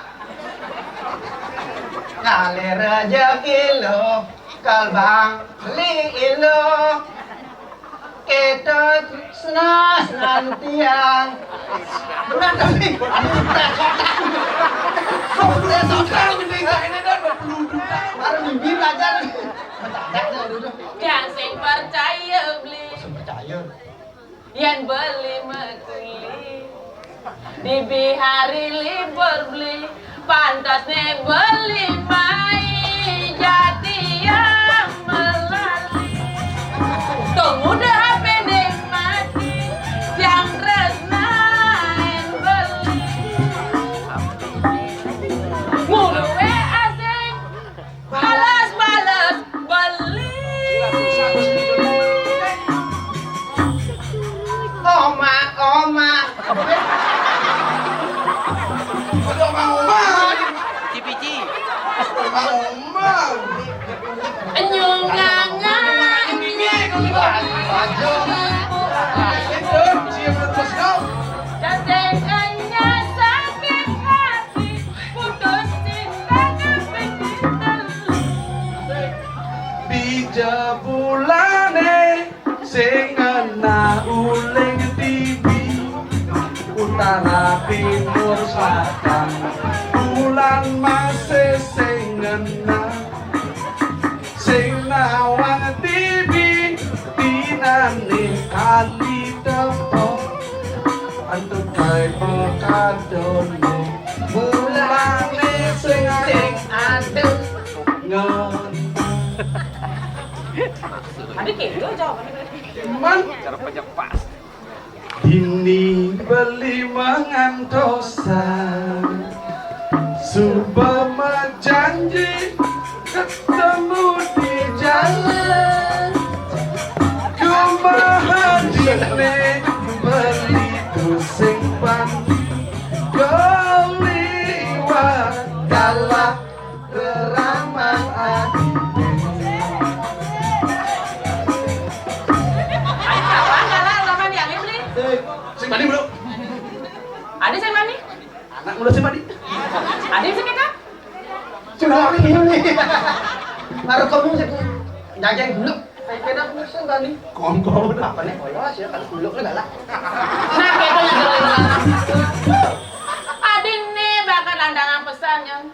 Kali rezeki lo, kalbang beli ilo. Kita senas nantiang. Bener kali. Baru bibir aja. Yang sing percaya beli. Percaya. Yang beli makuli. Di hari libur beli. Pantasnya beli mai jati yang melalui. Tunggu dah pendek mati yang resnain beli. Mulu asing balas beli. Oma. Cipici. Bulane sing ana uling tibi utara timur selatan bulan masih sing ana sing nawang tibi dinane kali tepo antuk gawe kadone bulane sing adem ngon. Adik gitu jawabannya. Man Cara pajak pas. ini beli mengantosan Subama janji ketemu di jalan Kumaha dine beli pusing ban Keliwat kalah teramang adi. Sing mandi bro. Adik saya mani? Anak muda sing mandi. Adik saya kakak? Sudah ini. Baru kamu sih jajan dulu. Kayak kena pusing tadi. Kom Apa nih? Oh ya, sih kan dulu kan galak. Nah, kayak adik nih bakal landangan pesannya.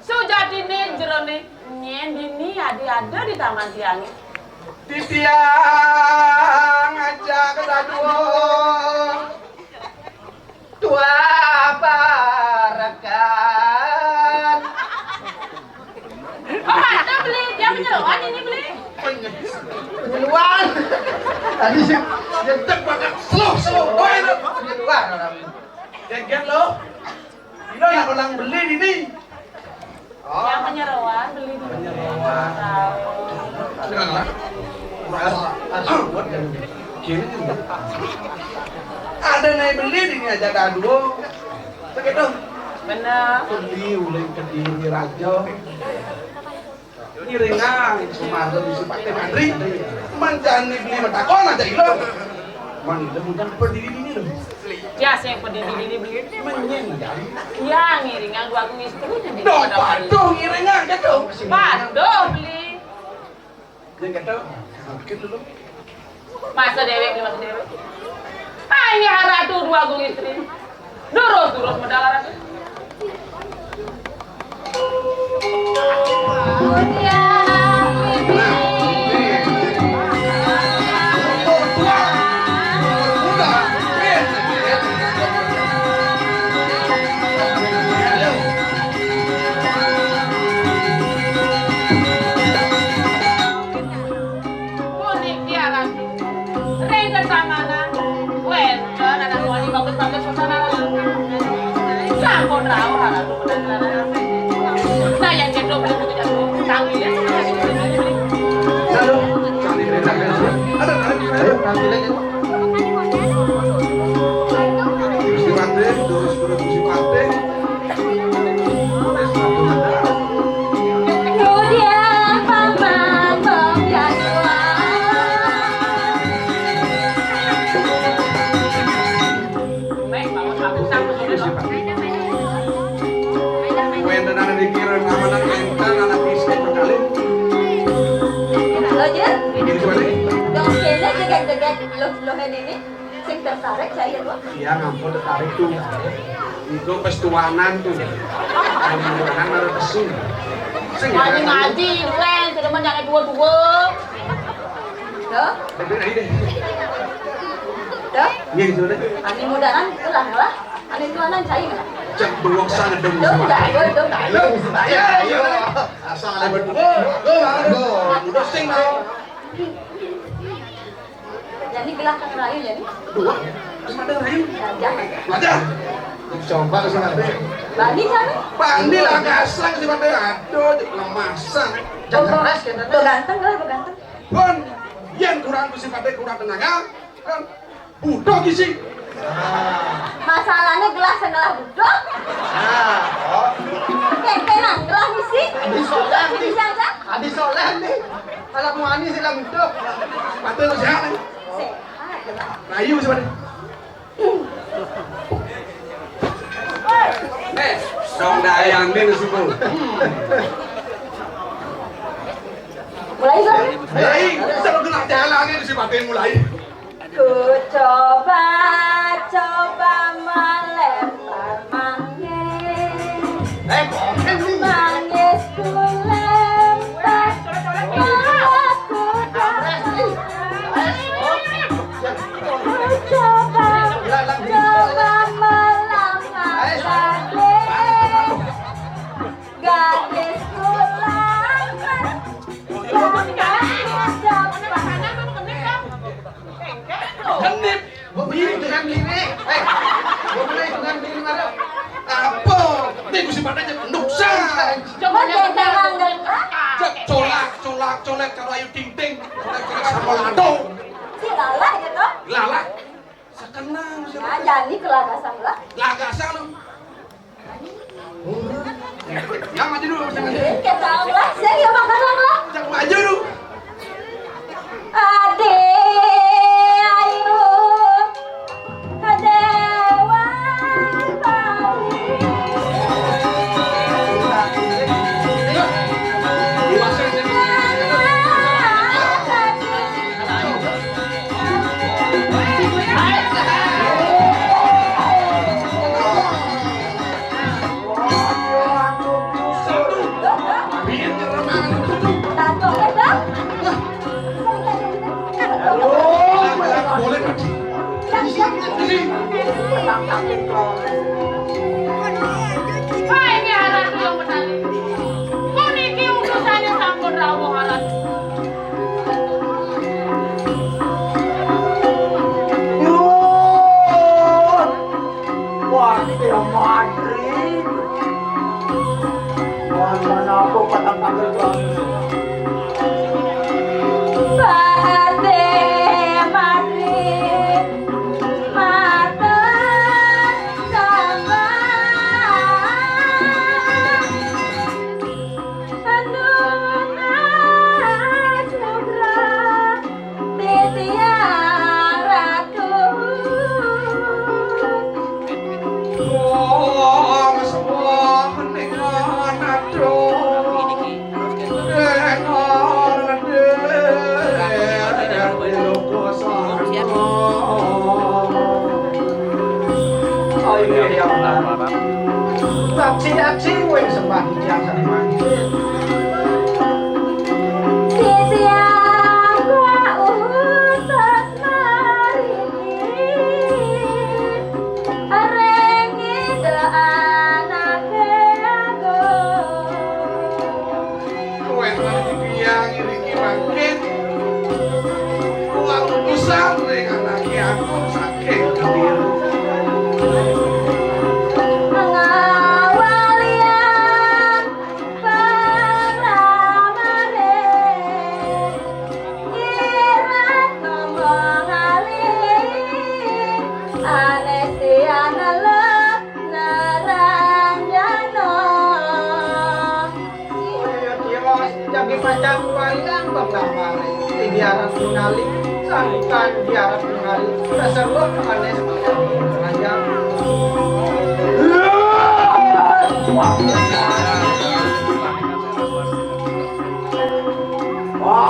Sujati nih jerone nyendi nih ada di taman siangnya. Titiang aja kedua Tua parakan. Oh, ada beli, dia penyeluan ini beli. Penyeluan. Tadi sih jentek banget. Slow. Oh itu penyeluan orang. Geng lo. Ini anak orang beli ini. Yang penyeluan beli di penyeluan. Ada naik beli di aja kado. Begitu. Bener. Beli uling kediri rajo. Ngiringan Sumardo di Supate Mandri. Manjani beli metakon aja ilo. Man itu bukan berdiri ini loh. Ya, saya yang berdiri ini beli. Menyen dari. Ya, ngiringan gua aku istrinya di Doh, paduh ngiringan gitu. Paduh beli. Yang gitu. Gitu dulu. Masa dewe beli masa dewe. Ah, ini haratu dua gung istri. Durus modal haratu. Sampun rawuh haratu modal. Nah, yang gendong beli buku jatuh. Tanggilnya sebenarnya beli. Halo, kali berita kan? Ada. Ayo, kali lagi. Mesti mati, terus mesti mati. Kemudian Tentang anak istri berkali. Lo aja. Ini gimana? Dong kene jeget-jeget lo ini. Sing tertarik saya tuh. Iya ngampun tertarik tuh. Itu pestuanan tuh. Mudah-mudahan baru kesu. Ngaji, Len, sudah menjangan dua-dua. Dah. Dah. Iya gitu deh. Ani mudahan lah. Ani tuanan saya lah. Cek buang sana dong. Dong dong. Ayo. Asal ada berdua. Udah sing mau. Jadi gelah kang rayu jadi. Dua. Terus ada rayu. Jangan. Aja. Coba ke sana. Bani sana. Pandi lah gasang si Bhatara. Aduh, lemasan. Jangan res kan. Beganteng lah, beganteng. Kon, yang kurang si Bhatara kurang tenaga. Kan butuh gizi. Masalahnya gelas setelah budok. Kekenan gelas isi. Adi soleh nih. Bisa enggak? Adi soleh nih. Kalau mau ani sih lagu itu. Bhatara sehat. Sehat gelas. Rayu si Bhatara. Dong dayang nih nasibu. Mulai kan? Hei, bisa lo gerak jalan nih si Bhatara mulai. Ku coba melempar manggis. Manggis ku lempar. Aku coba melamar gadis ku lamar. Kenip. Begini dengan gini. Boleh dengan gini mana? Apa? Nih si Bhatara jadi nuksa. Coba jangan Cek colak kalau ayu ting ting. Colak sama lado. si lalah gitu. Lala. Sekenang si Ya jadi kelagasan lah. lagasan lu. Yang maju dulu, jangan. Kita tahu lah, saya makan lah. Jangan maju dulu. Ade ayu adewan pali. Tato dah. Boleh maju. Wah, ini alat yang benar. Kau niki urusannya sampun rawuh alat. Wah, dia Madrid. Wah, mana aku patang-patang banget. Bade Madrid mata sama aduh asura titiang ratu Wong sebuah dengan aduh. Aksi-aksi gue sembah hijab sama titiang gua utus mari arengi de anake aku. Kowe lagi biang iringi makin. Uang urusan dengan laki aku saking keliru. Mengawalian pengramare irat ngomong alih anestiana le naranjano. Jagi macam wayang bernama diarap mengali sangkan diarap mengali dasar lo aneh seperti ranjang.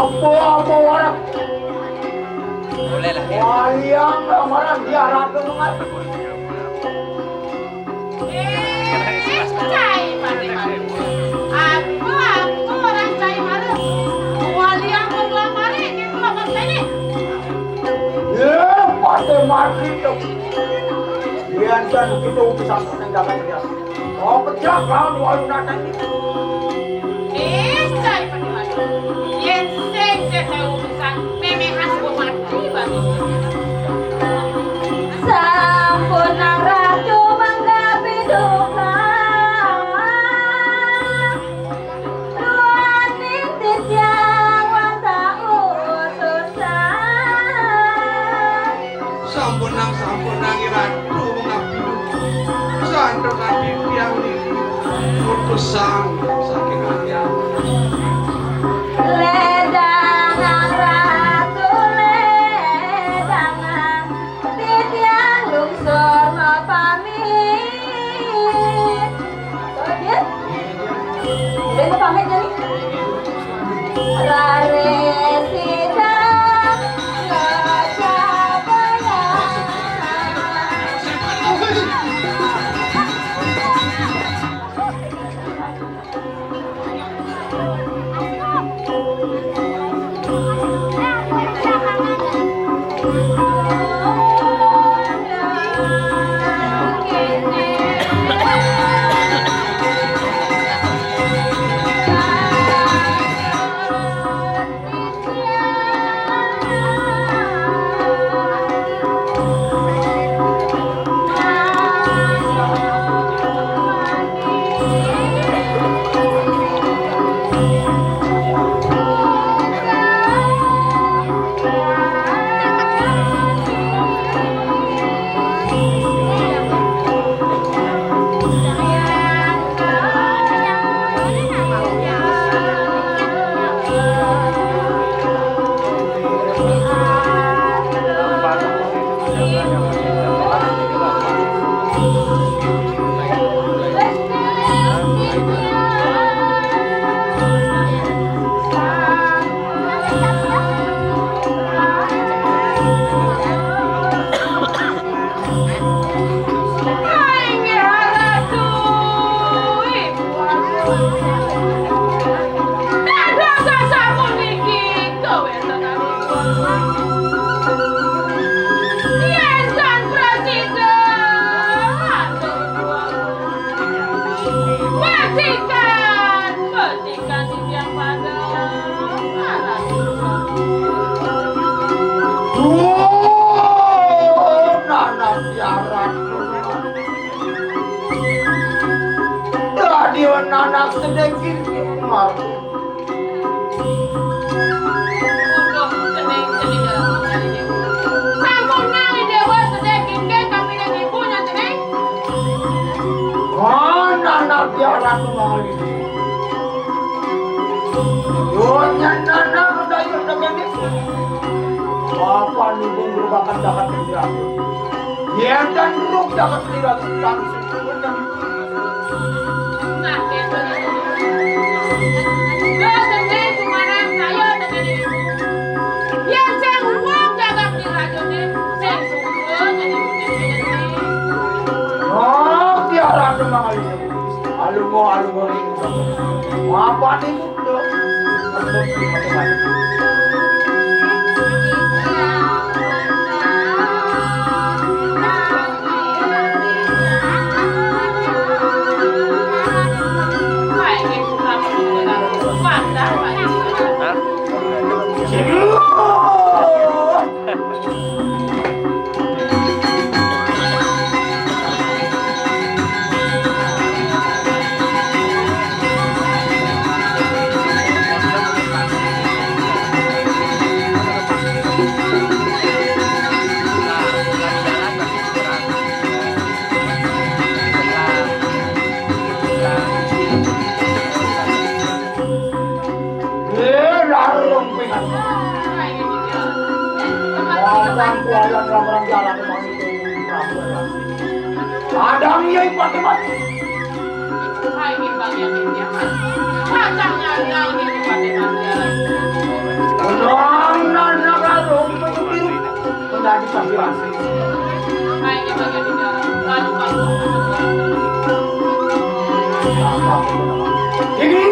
Apa orang? Boleh lah. Kalian orang diarah dengan Cai mari. Aku orang cai mari. Wali yang mari gitu apa ini? ya pasti mati tuh. Gancan kita bisa meninggalkan dia. Oh pecah lawan walau datang itu. Cai mari. Yang seng saya urusan memehas mati bagi. Sampun nang ratu manggapi duka ruan titis yang wanta utusan Sampun nang iratu ngapi. Sandok ngapi tiang ini. Utusan saking hati. ledang nang ratu ledang nang titiang lungsur mapamit dia udah mau pamit jadi rare sidang Berikan yang pada Nanak tiarat. Jadi nanak sedikit malu. untuk cening dalam ini. Sampun ngali dewa sedekit ke kami dan ibunya cening. Oh, nanak tiarat kembali. Yonya nanak udah yuk dengan itu. Apa nih merupakan jagat tidak? Ya dan ruk jagat tidak langsung. Nah, itu cening kemana saya dengan ibu. Yang saya uang jagat di rajone, saya sungguh jadi begini. Oh, tiara kembali. Alungo ini. Apa nih itu? Ada yang mati-mati. Hai, bang yang ini. Kacangnya yang ini mati-mati. lagi pasti. Kayaknya bagian di dalam. Lalu. Ini.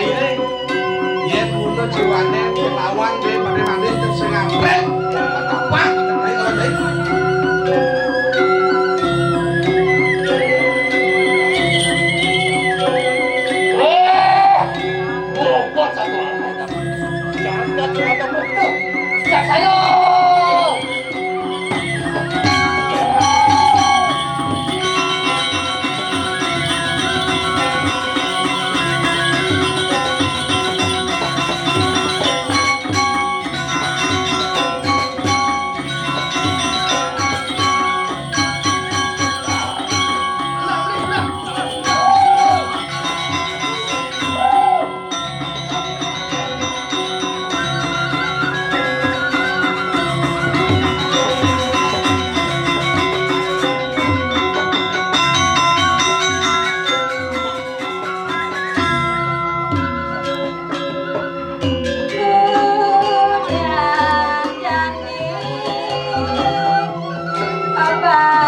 aire yen ngono jiwane lawan dhewe mane-mane sing apik apa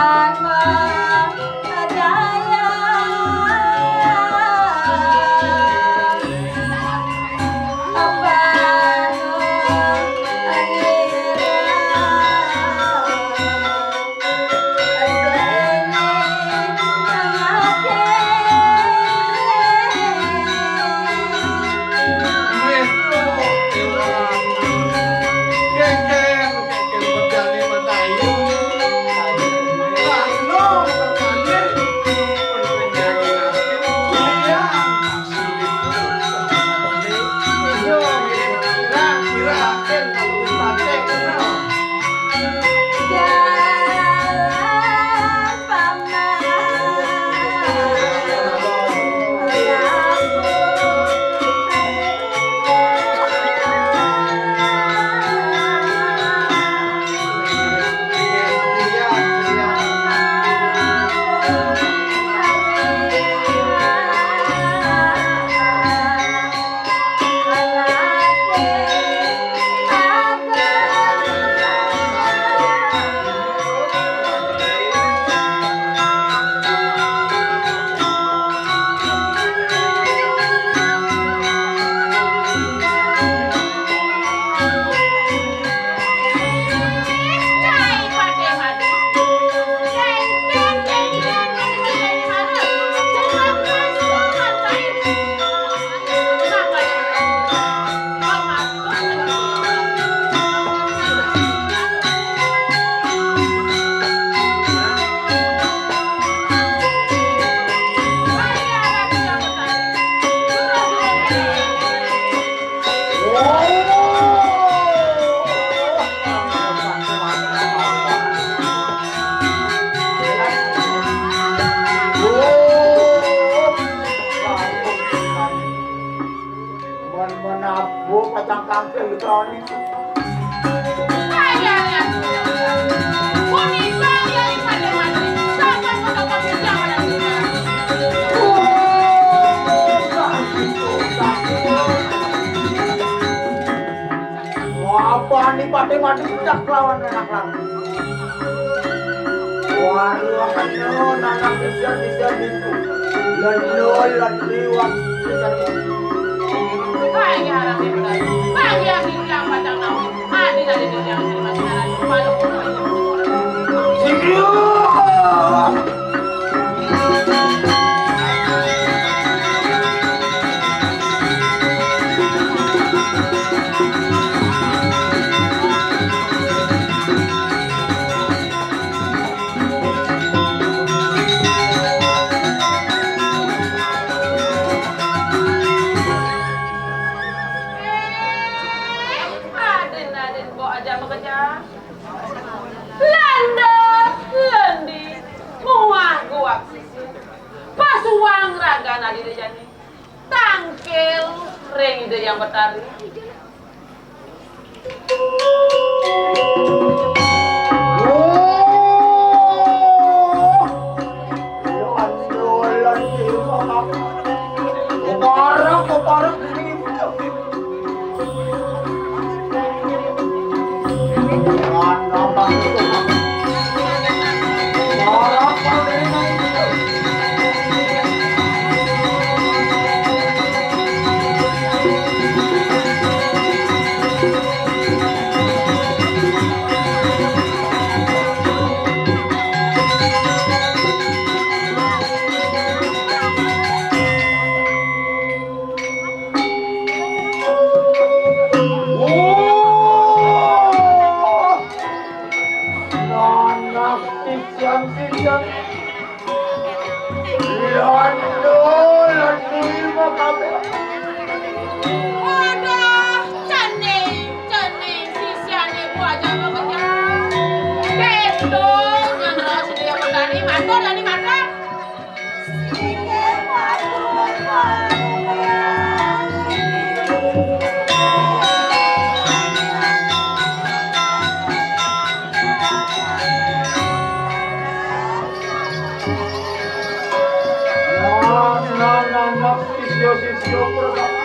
sisio pertama.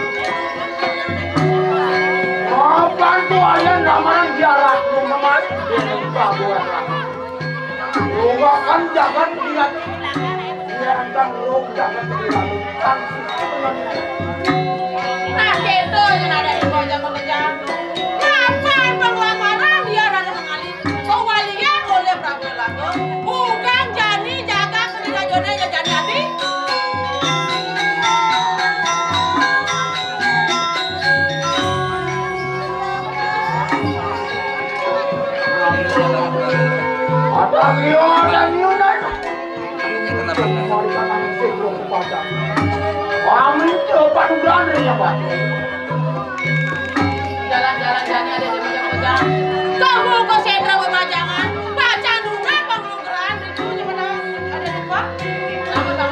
Apaan tuh ayah namaran biarak memat buat lah. Lu kan Jagat ingat. Tentang lu Jagat bilang. Nah gitu yang ada di pojok pekerjaan. Kapan pengelamaran biar ada sekali. Kau walian oleh Prabila tuh. Bukan jadi jaga kerja jodoh ya jadi hati. Ada mio dan Kenapa? Marikan langsung belum kepada. Kami coba dugaannya Pak. Jalan-jalan jadi ada di pojok pekerjaan. Kamu ke sentra pemajangan. Baca nuna pengeluaran itu gimana? Ada di Pak? Tahu.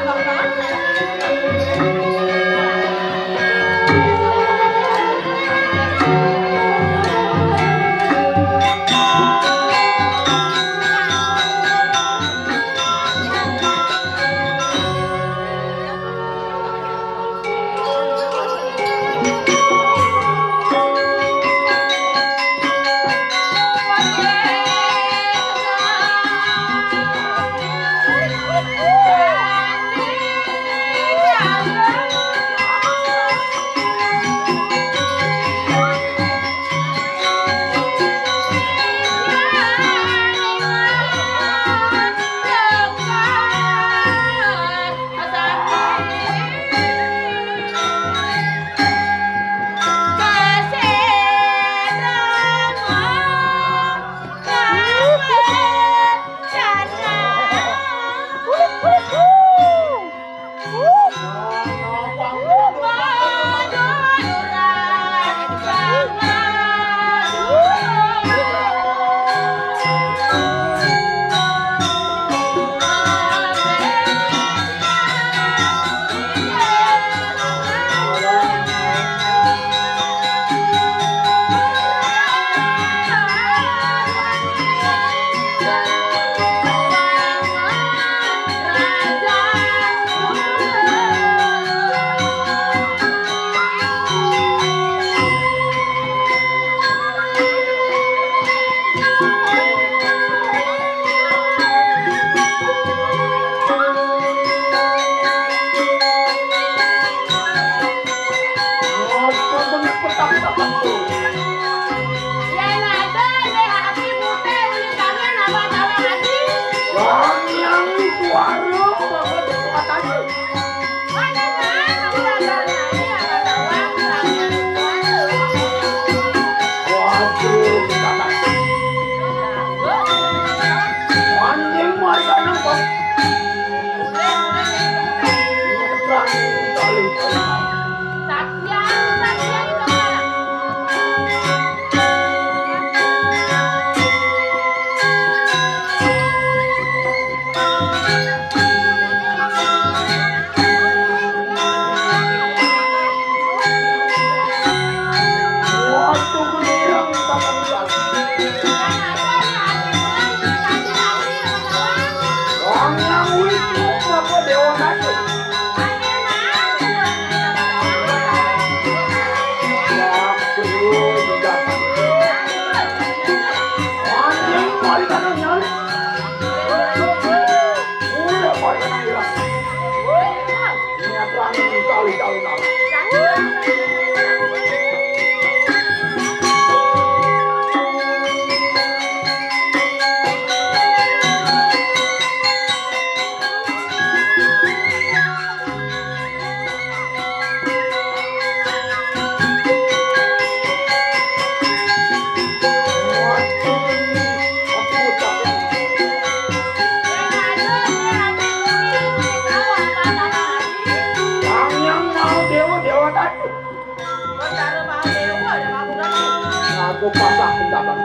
Aku pasah pendapat.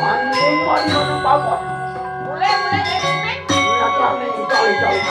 Anjing mau di mana apa? Boleh jadi nek. Lihat lah nih kali-kali.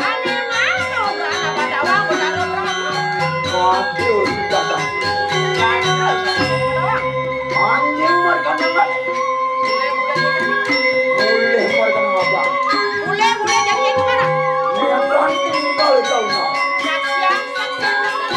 Ane mana berana pada wang berana berana. Waduh, datang. Anjing mereka nengat. Boleh mereka nengat. Boleh jadi yang mana? Dia ranting kali tahu nak. Siang.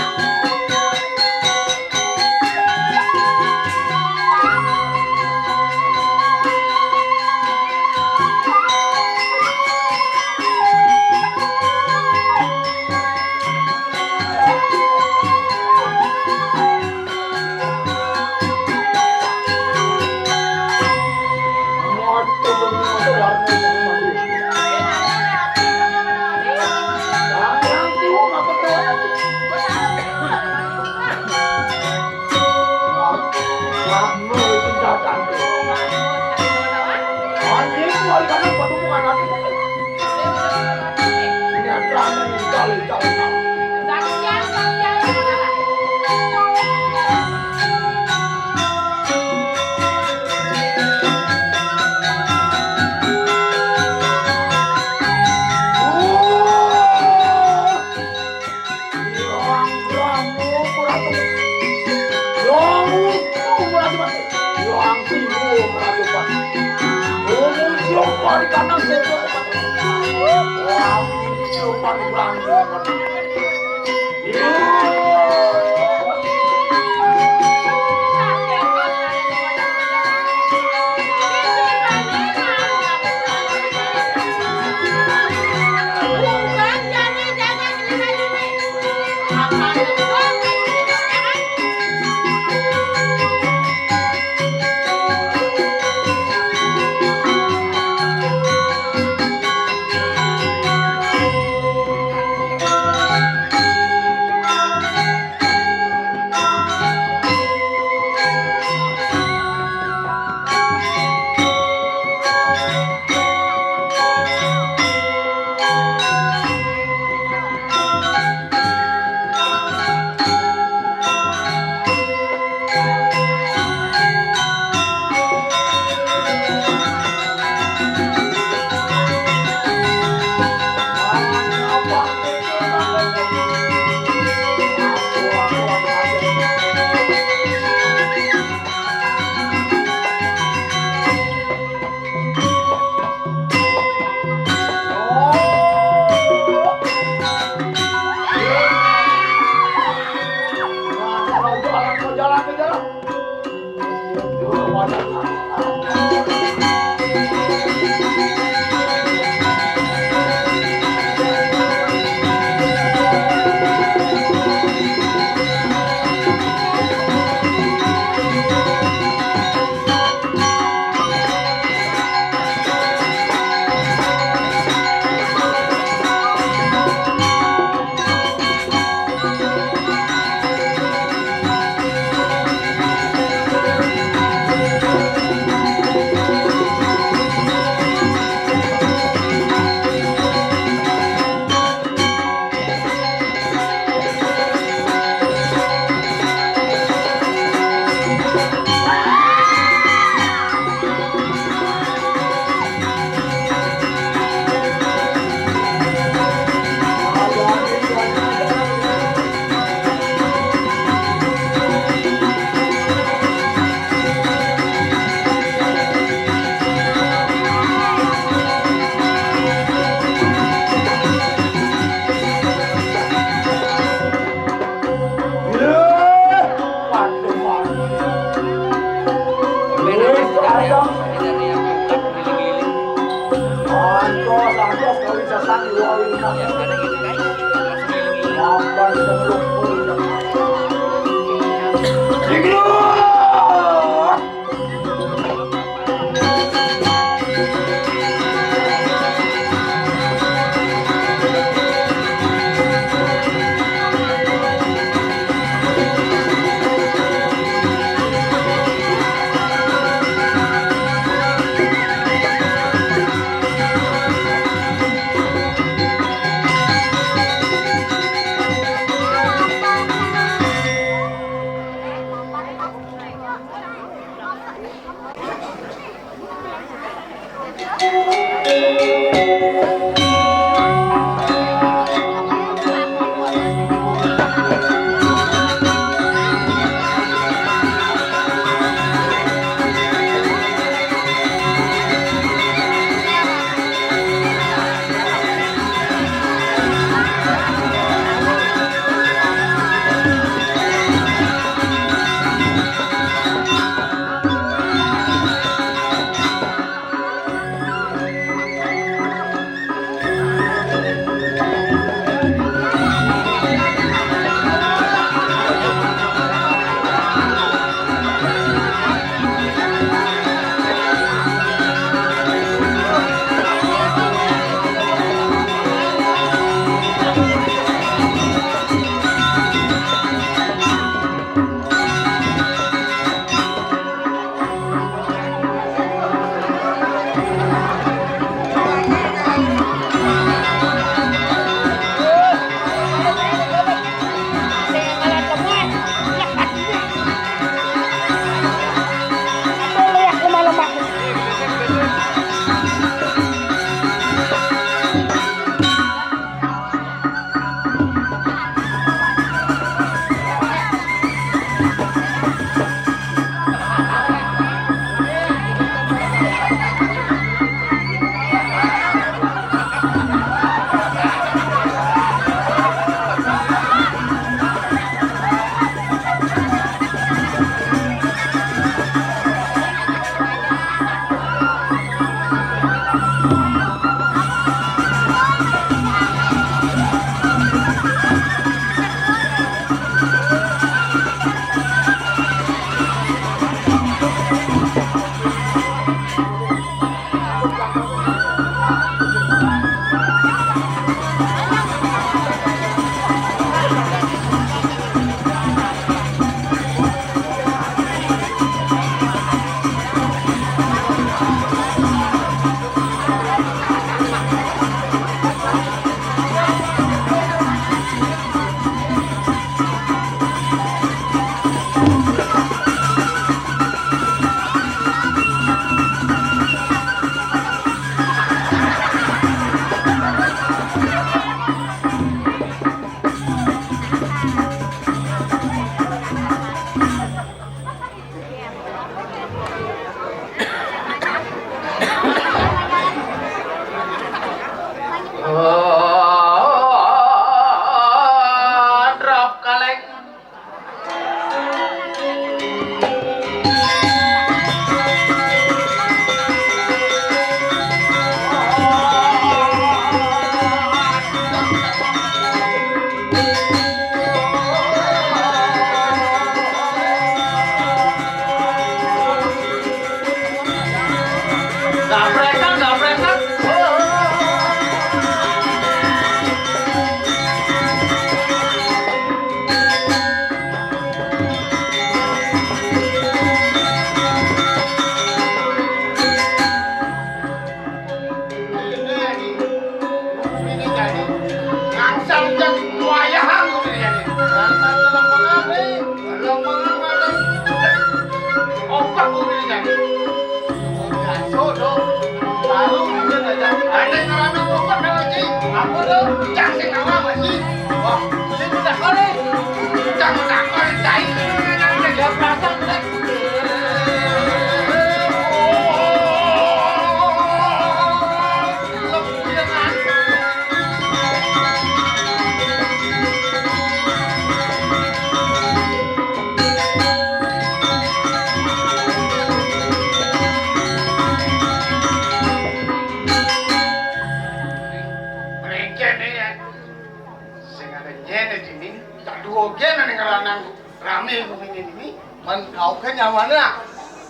Kau kan nyamannya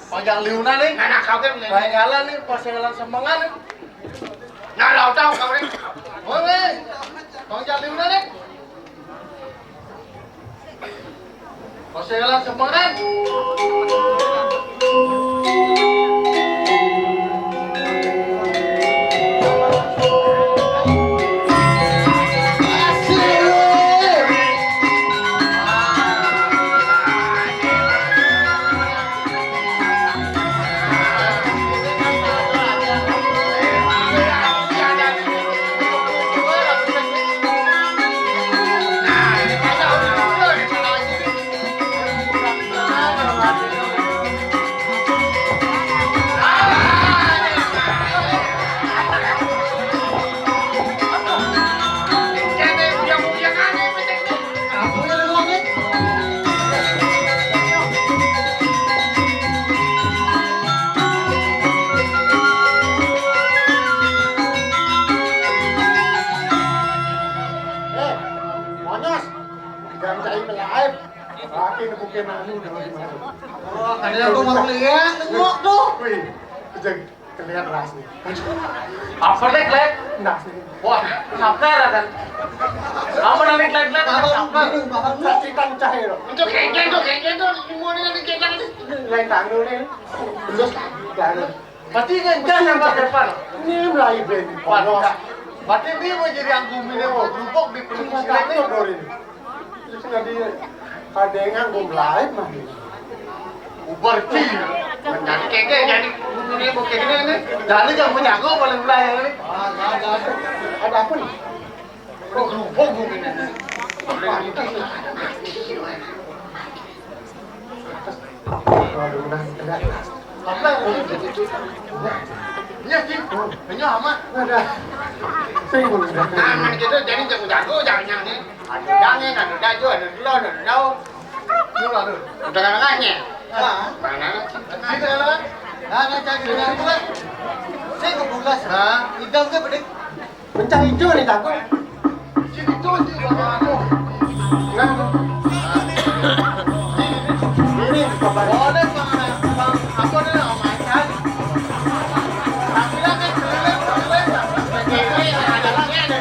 panjang liunan nih, anak kau kan jalan nih, pas jalan semangat nih, nggak tahu kau nih, boleh, panjang liunan nih, pas jalan semangat. Ada yang mau lihat, tengok tuh. Wih, kelihatan ras nih. Apa nih, Klek? Nah, wah, sabar kan. Apa nih, Klek? Sabar. Saksikan cahaya loh. Itu kengkeng tuh, semua dengan kengkeng itu. Lain tanggung nih. Terus, jangan. Pasti Gancan yang ke depan. Ini mulai brand. Berarti ini mau jadi anggung ini mau berubah di perusahaan ini. Terus nggak dia. Kadengan gue live mah. Ubar sih. Menjadi keke jadi ini mau kayak gini nih. Jadi yang punya gue paling wilayah ini. Ada apa nih? Kok gerubuk gue ini? Waduh, udah kena. Apa? Iya sih. Hanya amat. Ada. Saya boleh. Aman gitu jadi jago jangan nih. Ada dangin, ada daju, ada telur, ada daun. Ini ada. Udah kangen-kangen. Mana? Situ kan? Nah, cari dari bulan. Saya ke bulas. Hah? Hidang ke bedek. Bencang hijau nih takut. Sini tuh sih aku. Nah. Ini kabar. Boleh Bang. Apa nih nama Ikan? Tapi lah kan keliling. Ini ada lagi ada.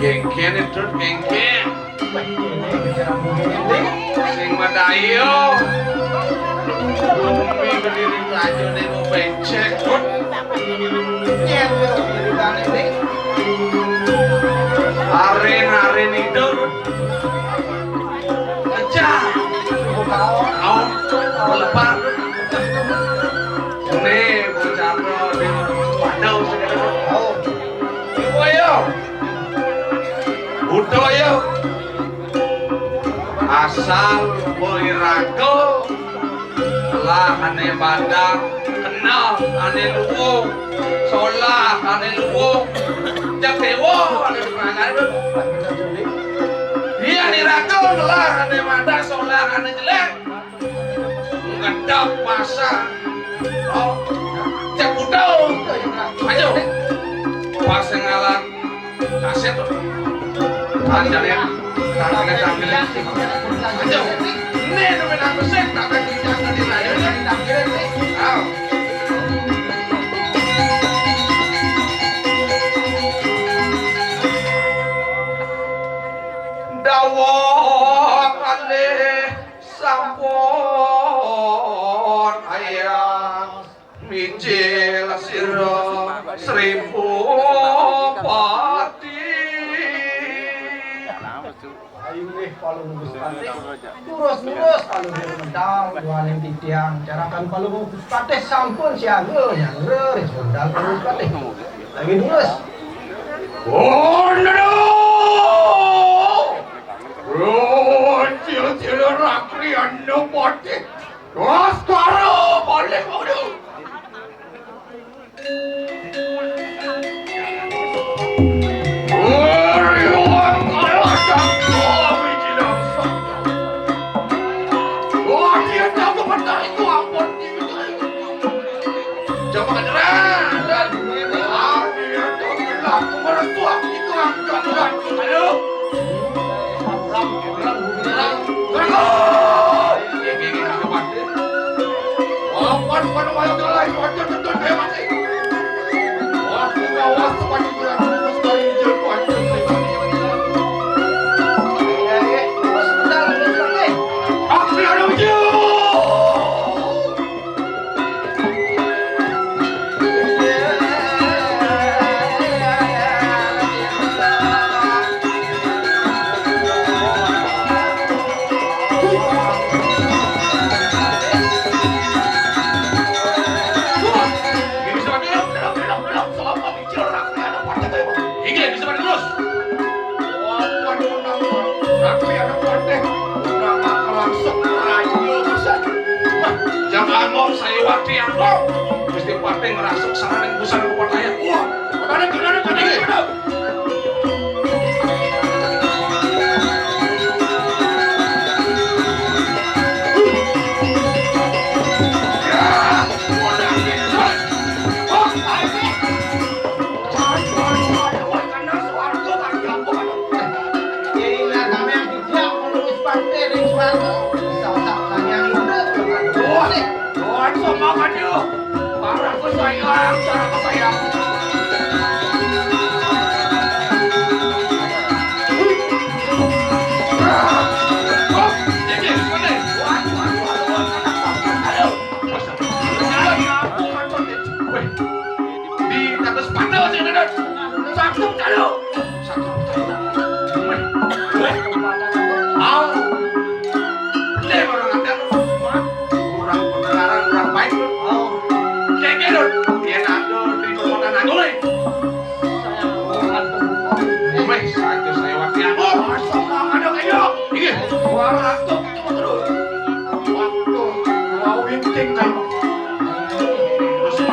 Gengken itu gengken. Sing madayo. Bumi berdiri laju nih mau becek. Aren itu. Kejar. Kau lepas. Nih bocah bro di padau segala. Ibu budaya asal berirago lah ane badang kenal ane luwung solah ane luwung jak dewa ane serangan dia nirago lah ane badang solah ane jelek ngedap pasang oh jak budau ayo pasengalan kaset anjalnya tangannya tampilnya ayo ini nomor aku set tak ada jangan dilayani tampilnya dawang ale sampun ayang mijil siro 1000 pati ayo nih kalau nunggu terus kalau dia mental duaning titiang carakan kalau nunggu pateh sampun siaga yang reres modal terus pateh lagi terus oh no cil rakri anu pati terus karo boleh udah jangan mau saya waktu yang kau mesti partai ngerasuk sarang yang besar kuat ayah wah kemana sayang, cara sayang. Di atas pandau sih ada. Satu kali. Terus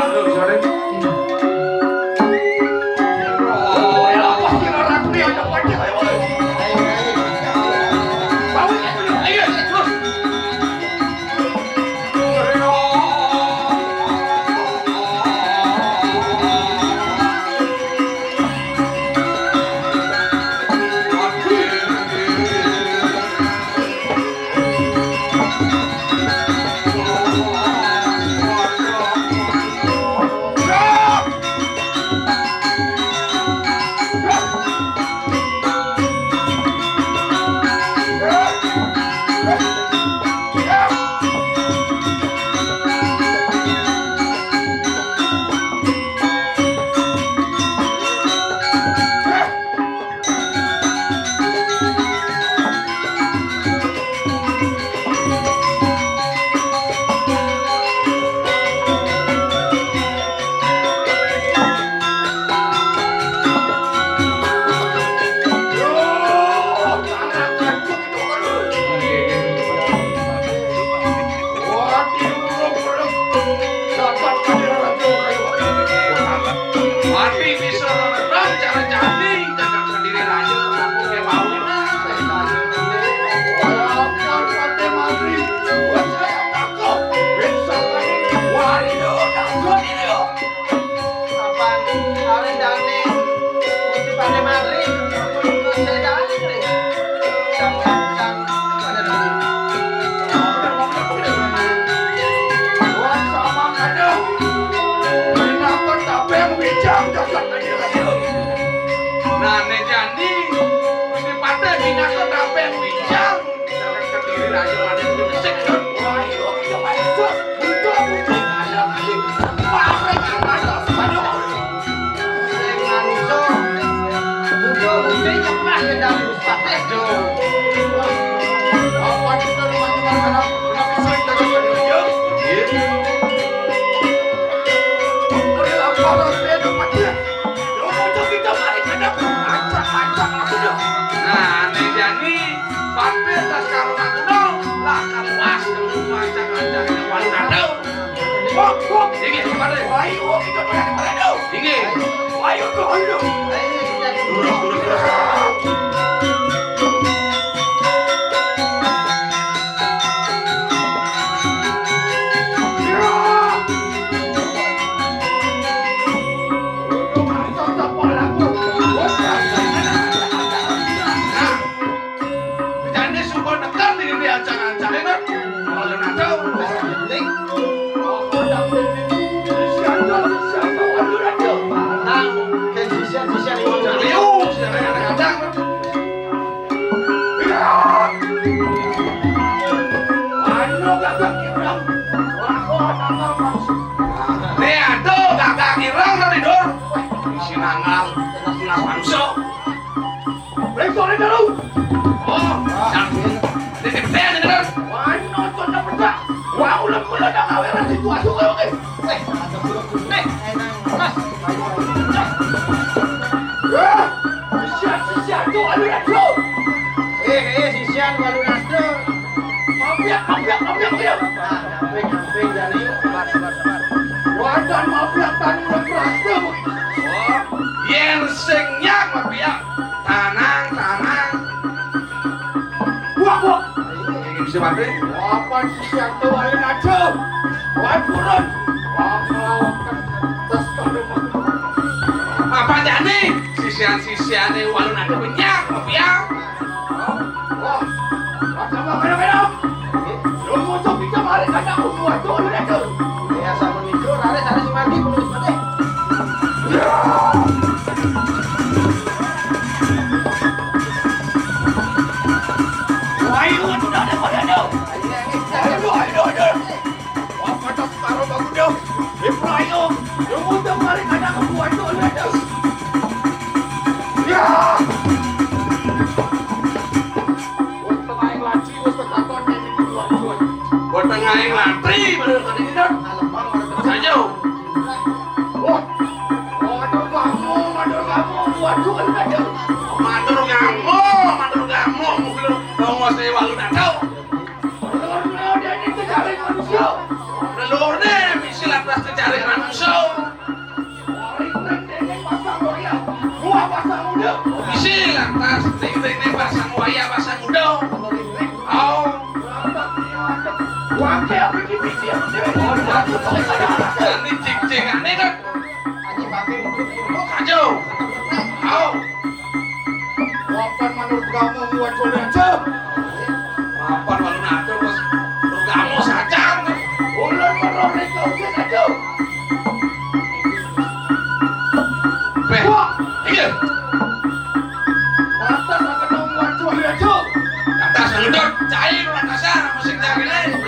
Sisian-sisiane walun ada banyak, tapi ya. Sama kadang-kadang. Lu muncul kita balik kadang buat tuh lu dah tuh. Ya sama mikro, ada si Mardi penulis mati. Wah, itu sudah ada pada tuh. Ayo. Apa tak sekarang bagus tuh? Ibrahim, lu muncul balik kadang buat tuh lu dah tuh. Tengah yang lantri baru tadi tidak saja. Madur kamu, waduh kan ada. Madur kamu, mungkin kau masih walu datang. Lelur dia ini cari manusia. Lelur dia misi lantas cari manusia. Ring pasang muda, gua pasang muda. Misi lantas ring pasang waya pasang muda. Wakil pikir-pikir, ini cing-cing aneh kan? Kacau, wapan menurut kamu buat boleh aja? Wapan walun ada bos, menurut kamu sajang, ulun menurut kau saja. Wah, iya. Atas akan membuat boleh aja. Atas ngedot, cair orang kasar, musik jari lain.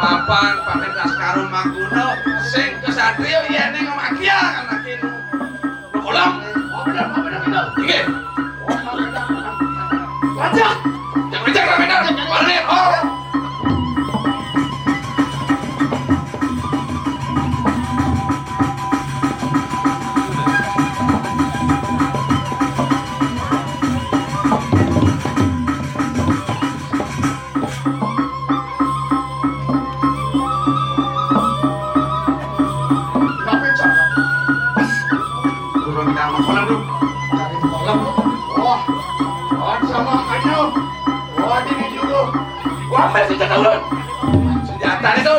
Mapan pakai das karun makuno sing kesatrio yen ning omakia kan nakinu kolam apa gitu iki lanjut jangan benar balik senjata itu.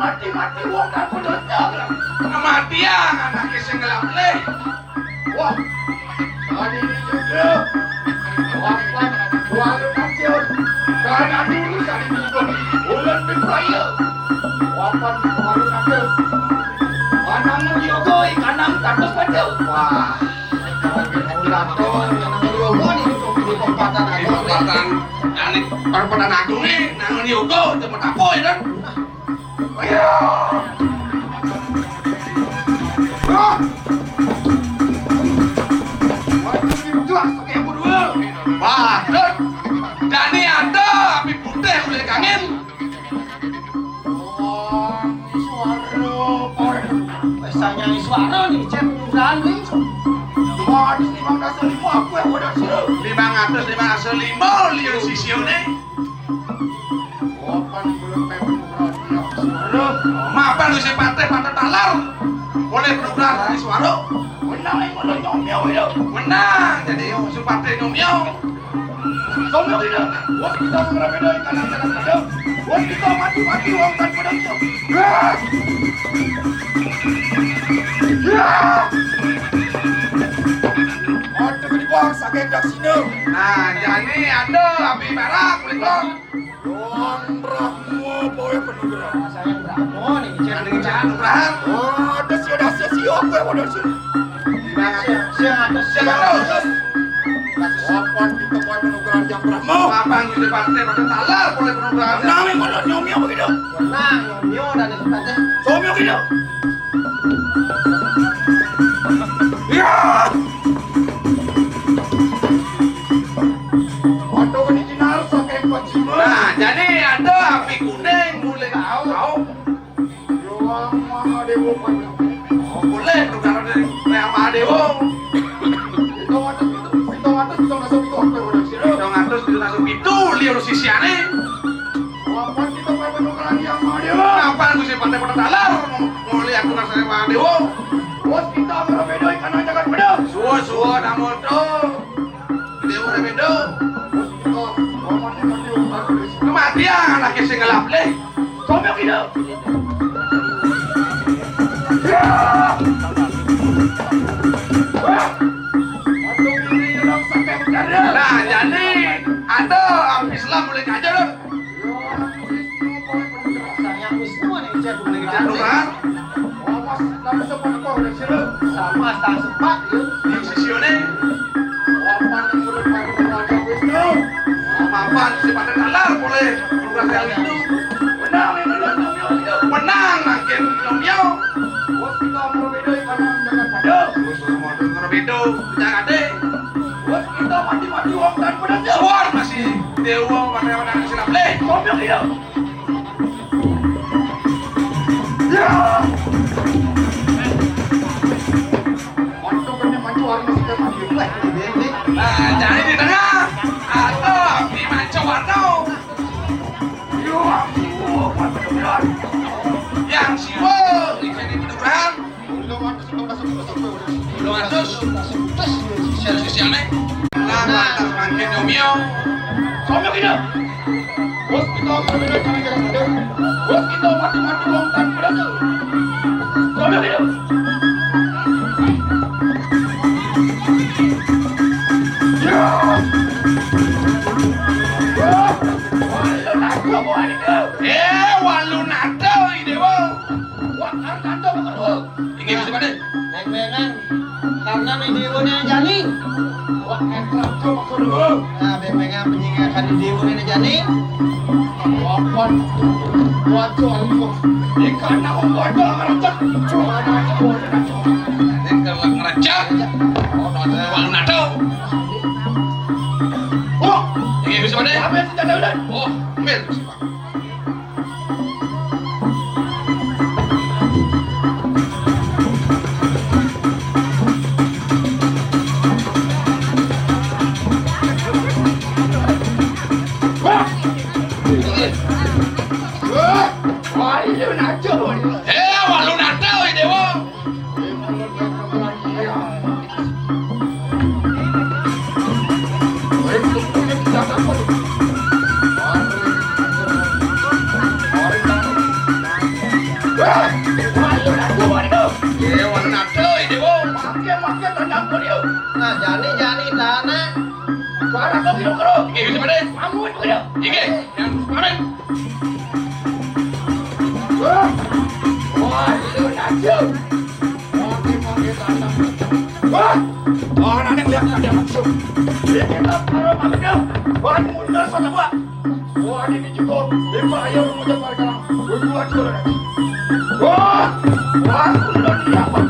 mati wong kan pendosa. Kematian anaknya sing ngelap-leh. Wah. Tadi ini juga. Wapan walau kacau. Karena dulu tadi juga. Ulan beraya. Wapan walau kacau. Kanang yogoi, kanang katus kacau. Wah. Ulan tuh kanang yogoi ini tempatan agung. Tempatan. Ini perempatan agung nih. Nangan yogoi tempat apa ya kan? Ayo. Wah, Dani ada api putih boleh kangen. Oh, suara, pesannya suara nih, cek bulan nih. 505 aku yang udah suruh. 505 lihat sisio nih. Maafkan lu si pantai talar. Boleh program dari suara. Menang yang boleh nyomyong itu. Menang jadi si pantai nyomyong. Nyomyong itu. Wah kita mengeramai ikan yang jangan ada. Wah kita mati uang kan pada itu. Ada di bawah sakit dak sini. Nah jadi ada api merah kulit bang. Doang berahmu boleh penuh. Saya berahmu nih jangan berah. Oh ada sia aku yang ada sini. Siapa? Kapan kita buat penugaran yang berahmu? Kapan kita pantai pada talar boleh penugaran? Nah memang nyomyo begitu. Nah nyomyo dan sepatnya. Nyomyo begitu. Ya. Waktu ini jinar pakai kocima. Nah jadi ada api kuning boleh tahu. Yoang Mahadewo oh boleh penugaran dari Mahadewo. Itu lihat sisiane. Kapan kita main penukaran yang Mahadewa? Kapan gue sih pantai pada talar? Mau lihat aku nasi Mahadewa? Bos kita berbeda ikan Jagat beda. Suwa namun tuh. Dewa berbeda. Bos kita kematian anaknya sing ngelap leh. Sombong kita. Nah jadi ada orang Islam boleh ngajar dong. Yang Wisnu nih saya boleh ngajar kan? Oh mas, tapi sempat kau udah siru. Sama tak sempat yuk. Di sisi ini. Wapan yang boleh pakai ngajar Wisnu. Mapan si pada talar boleh program kali itu. Menang makin nyomyong. Bos kita berbeda karena jangan pada. Bos berbeda jangan deh. Bos kita mati uang dan pedangnya. Suar masih dewa pada silap leh. Sombong dia. Ya. Mantu warna sudah mati leh. Nah jadi di tengah ada api mancu warna. Yo aku benar. Yang siwa ini penugaran. Belum masuk. Sisiannya. Nah, makin nyomyong. Sombong kita. Bos kita berbeda cara jangan ada. Bos kita mati uang dan pedangnya. Sombong kita. Ya. Walu nado ini bang. Wah, nado betul. Ingin bisa pada? Neng-nengan. Karena nih dewonya jani. Wah, ekrap coba kedua. Nah, bemengan penyinggakan di dewonya jani. Wapan. Wajo alikoh. Ikan aku bodoh ngerajak. Coba nado. Ini kalau ngerajak. Oh, walu nado. Oh, ingin bisa pada? Ambil senjata udah. Oh, ambil. Walu nado ini dewa. Jani dana. Suara kok kiro. Iki wis meneh. Kamu yo. Iki yang kemarin. Wah, itu najis. Mati tanam. Wah. Oh, nanti lihat ada masuk. Dia kita taruh masuknya. Wah, mundur sana buat. Wah, ini juga. Ayo mundur mereka. Berdua dulu. Wah, mundur dia apa?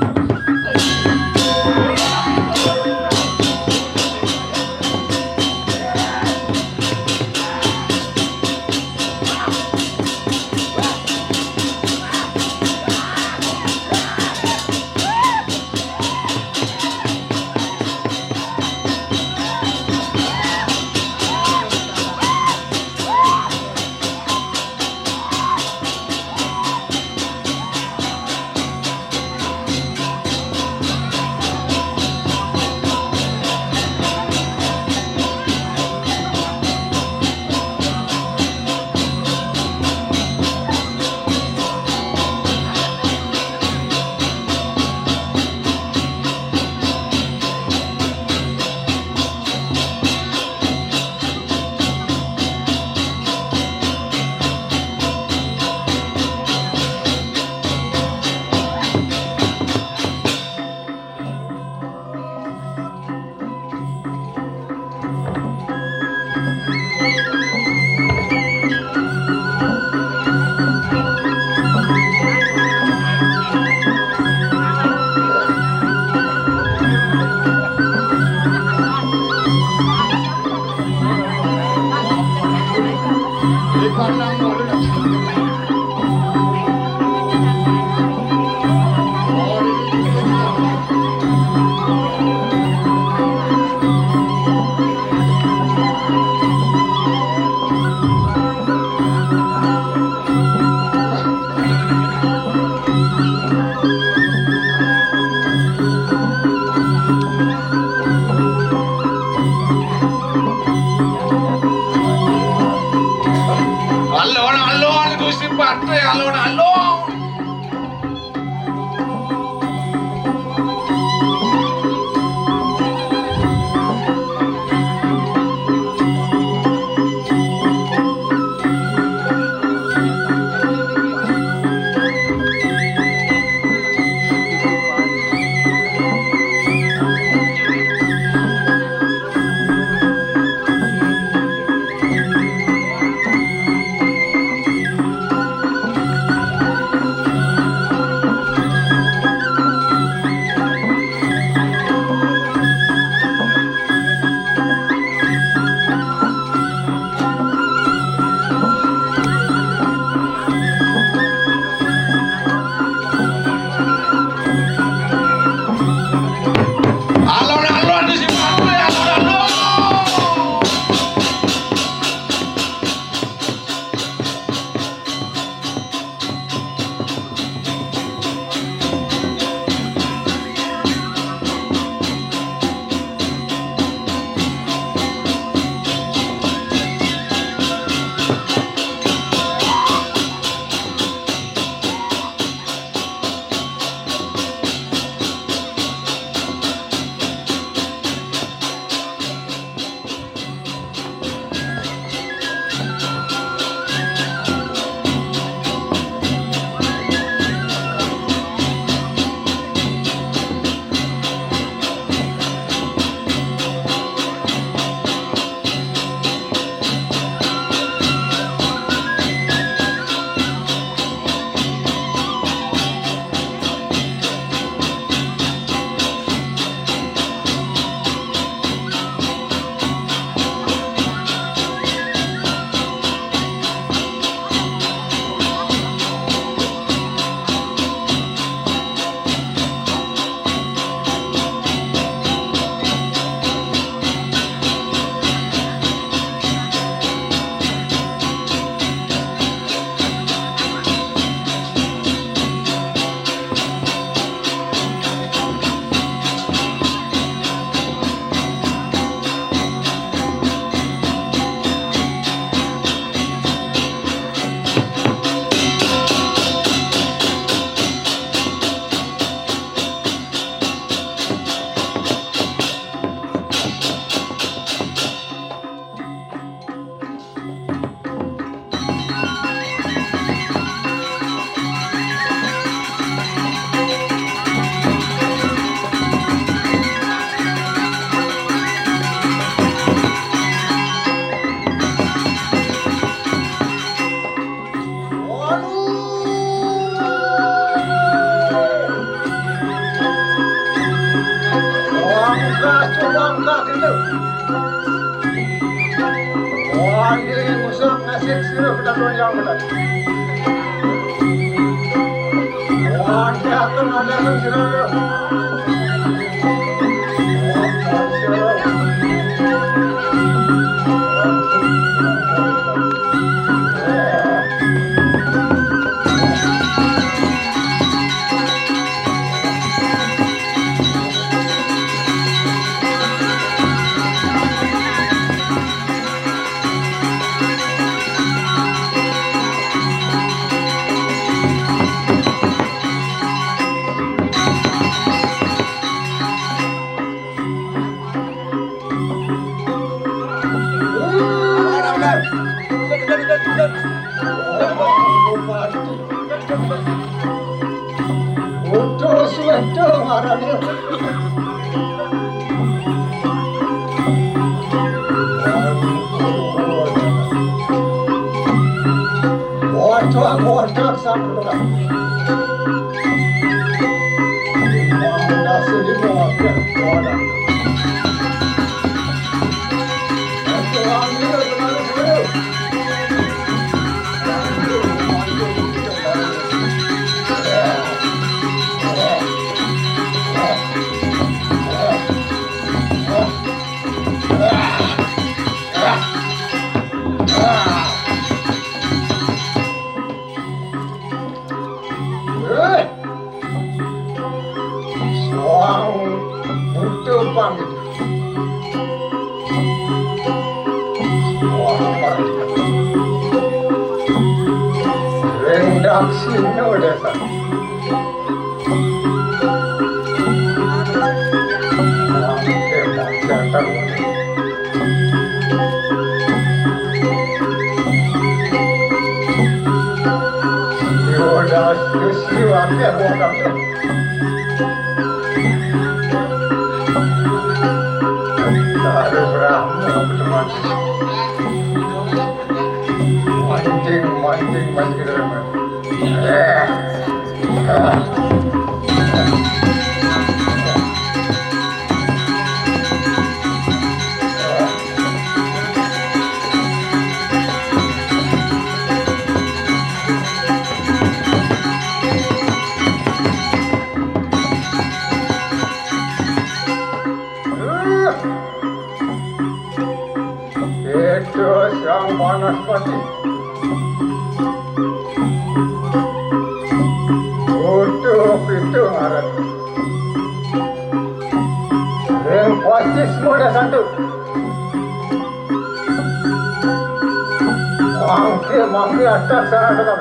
Wah, ini musuh ngasih sudah pendapat yang benar. Wah, dia akan ada yang sudah. Untuk marahnya. Wadah sampai. Mana sih wadah? Wadah. Itu ambil benar. Redaksi desa. Itu yang panas pasti. Untuk itu ngaran. Yang pasti semua dah satu. Mangke atas sana tetap.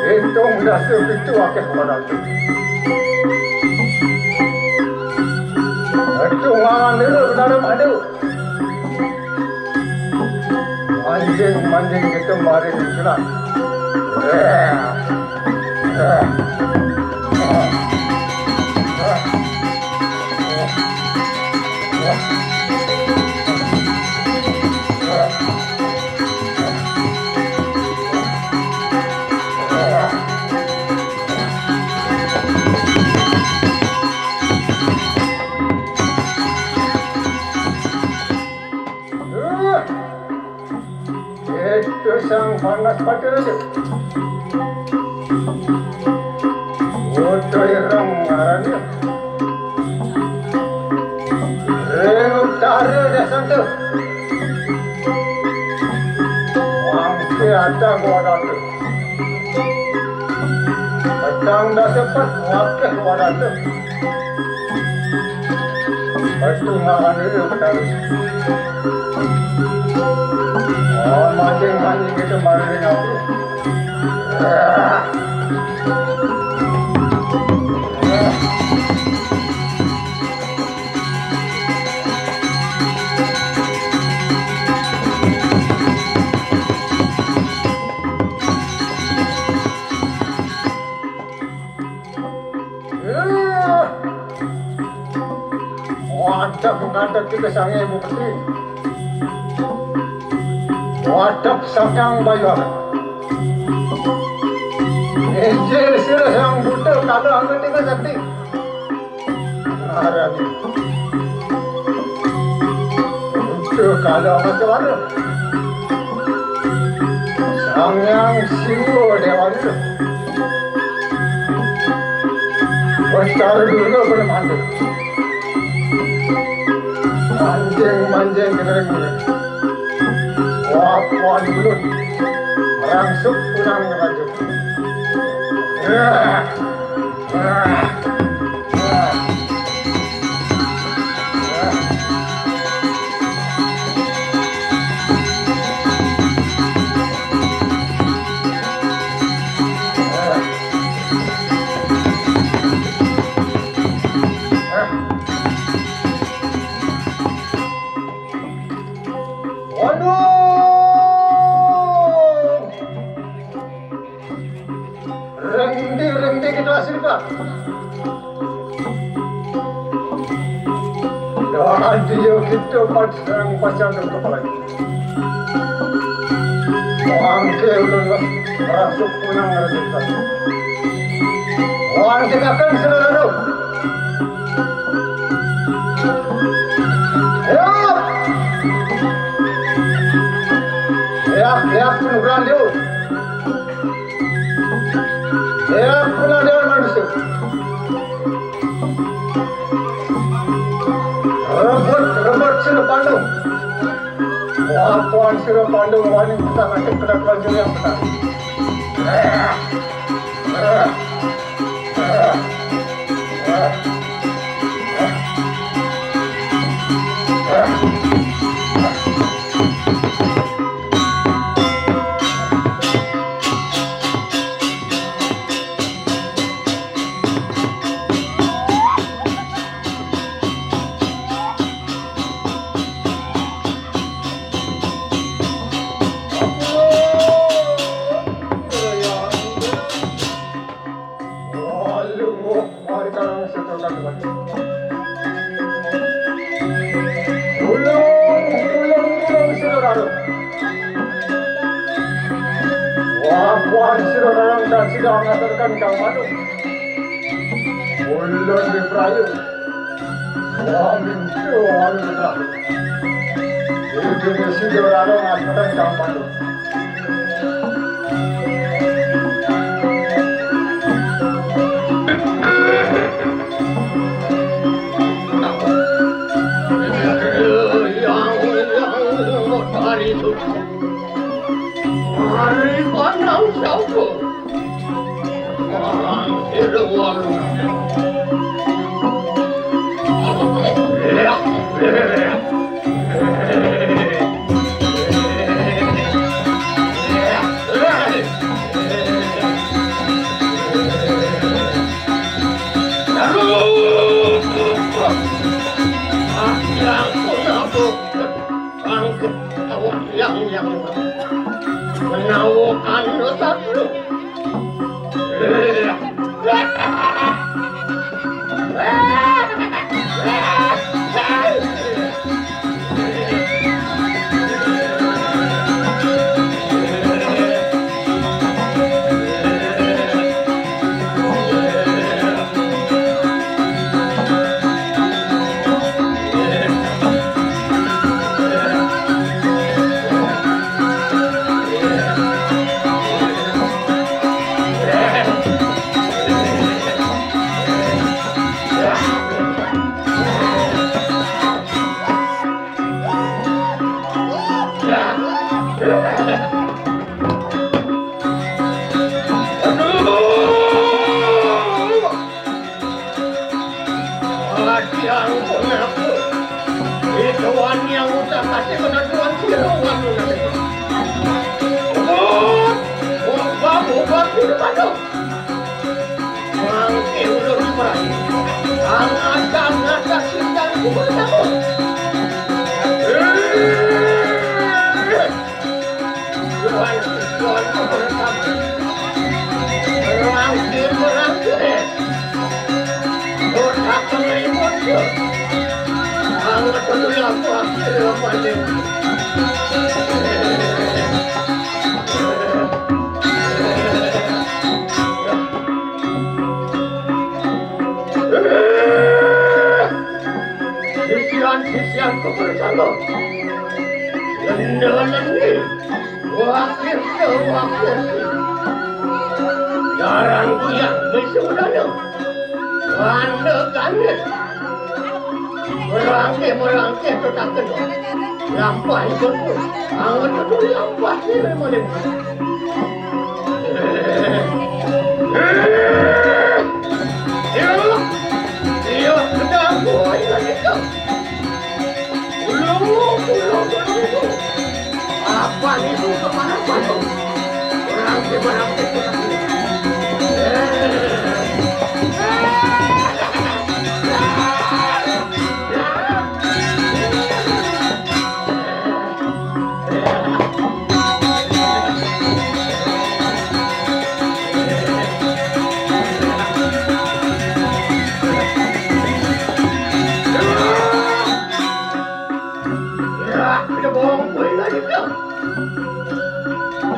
Itu dah segitu akeh kepada itu. Itu ngaran dulu dalam adu. Manjing kita mari jalan. Itu sang panas pada itu. Untuk irang ngarannya. Utara dah satu. Mangke ada gua datu. Petang dah cepat wakil gua datu. Itu ngaran itu petang. Manjing kita mari dengan aku. Wadah kita sangat ibu putri. Wadah sang bayar. Ejel sirah yang buta kada angkat tiga sakti. Narani. Itu kalau macam mana? Sang yang siwo dewa itu. Besar dulu bermandu. Manjing kena-kena. Wah dulu. Rangsuk pulang rajuk. Rendi kita hasilkan. Dan dia kita pasang kepala. Bangke udah masuk punang rezeki. Orang kita akan selalu. Ya, penuh dia. Ya, penuh dia manusia. Rebut sila pandu. Wah, tuan sila pandu wani kita nanti kena pelajari yang benar. Sudah mengaturkan kang madu. Ulun di perayu. Wamin tuan berakhir. Ujungnya sudah lalu mengaturkan kang madu. Hari itu. Hari pandang siapa? yang menawarkan dosa dulu. Sisian kebersamaan Lendir-lendir, wakil ke wakil. Jarang goyang besudana, ganda-ganda. Merangke tetap kena. Lampai betul, angan betul lampai ni memang ni. Iyo, sedang buat lagi kau. Ulung. Apa ni tu kemana-mana tu? Merangke tetap kena.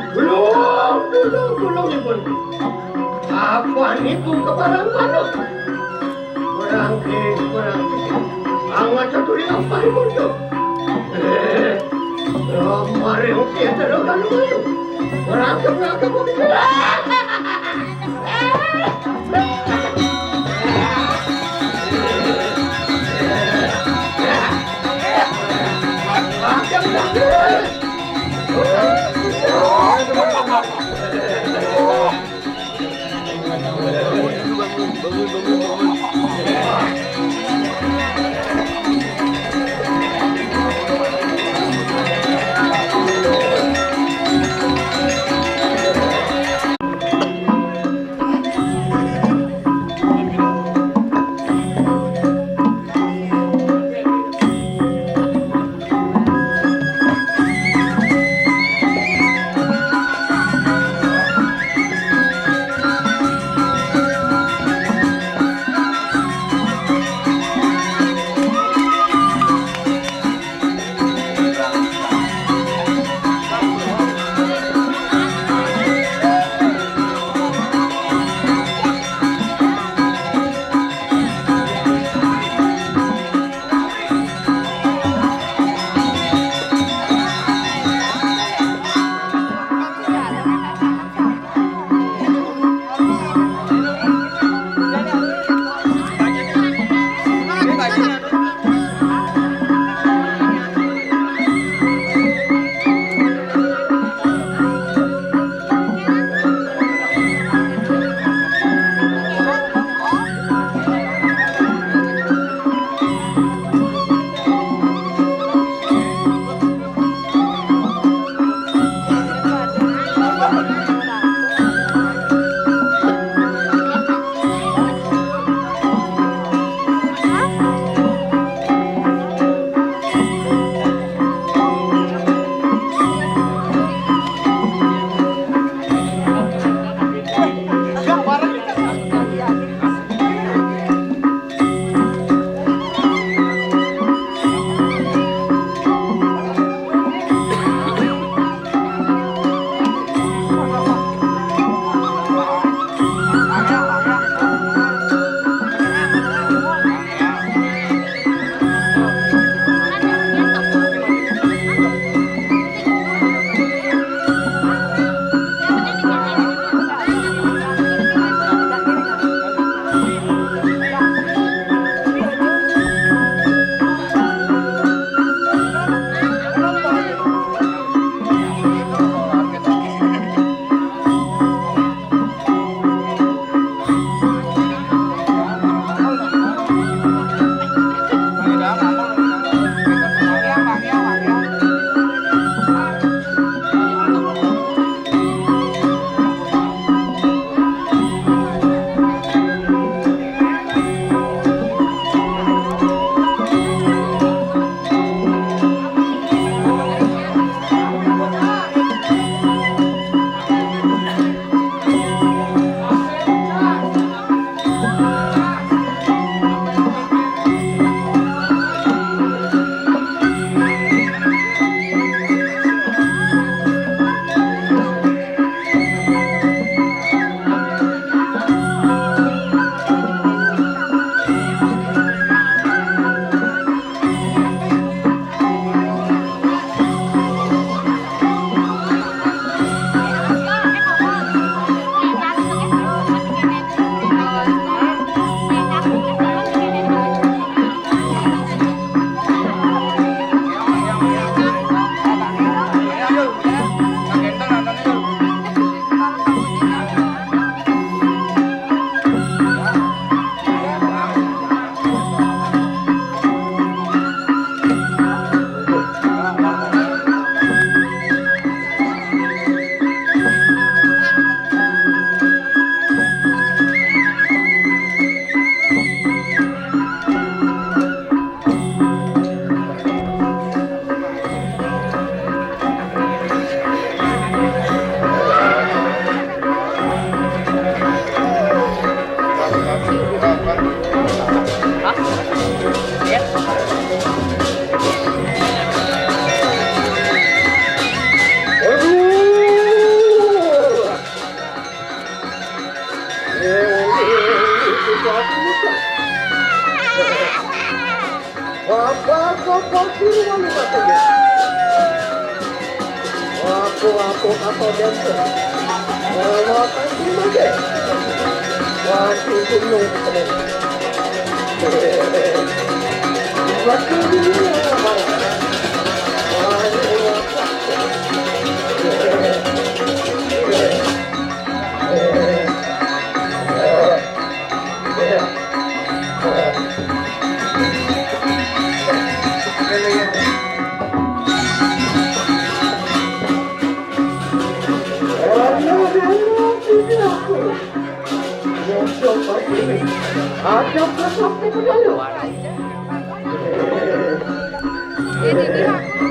Belum pun. Apa ni tu kebarang mana? Merangke. Angat satu yang paling muncul. Mari mungkin terlalu lalu. Merangke pun tidak. Aku dia tu. Makan semua ke? Waktu gunung tu. Waktu ada apa-apa pun dulu. Ini dia aku.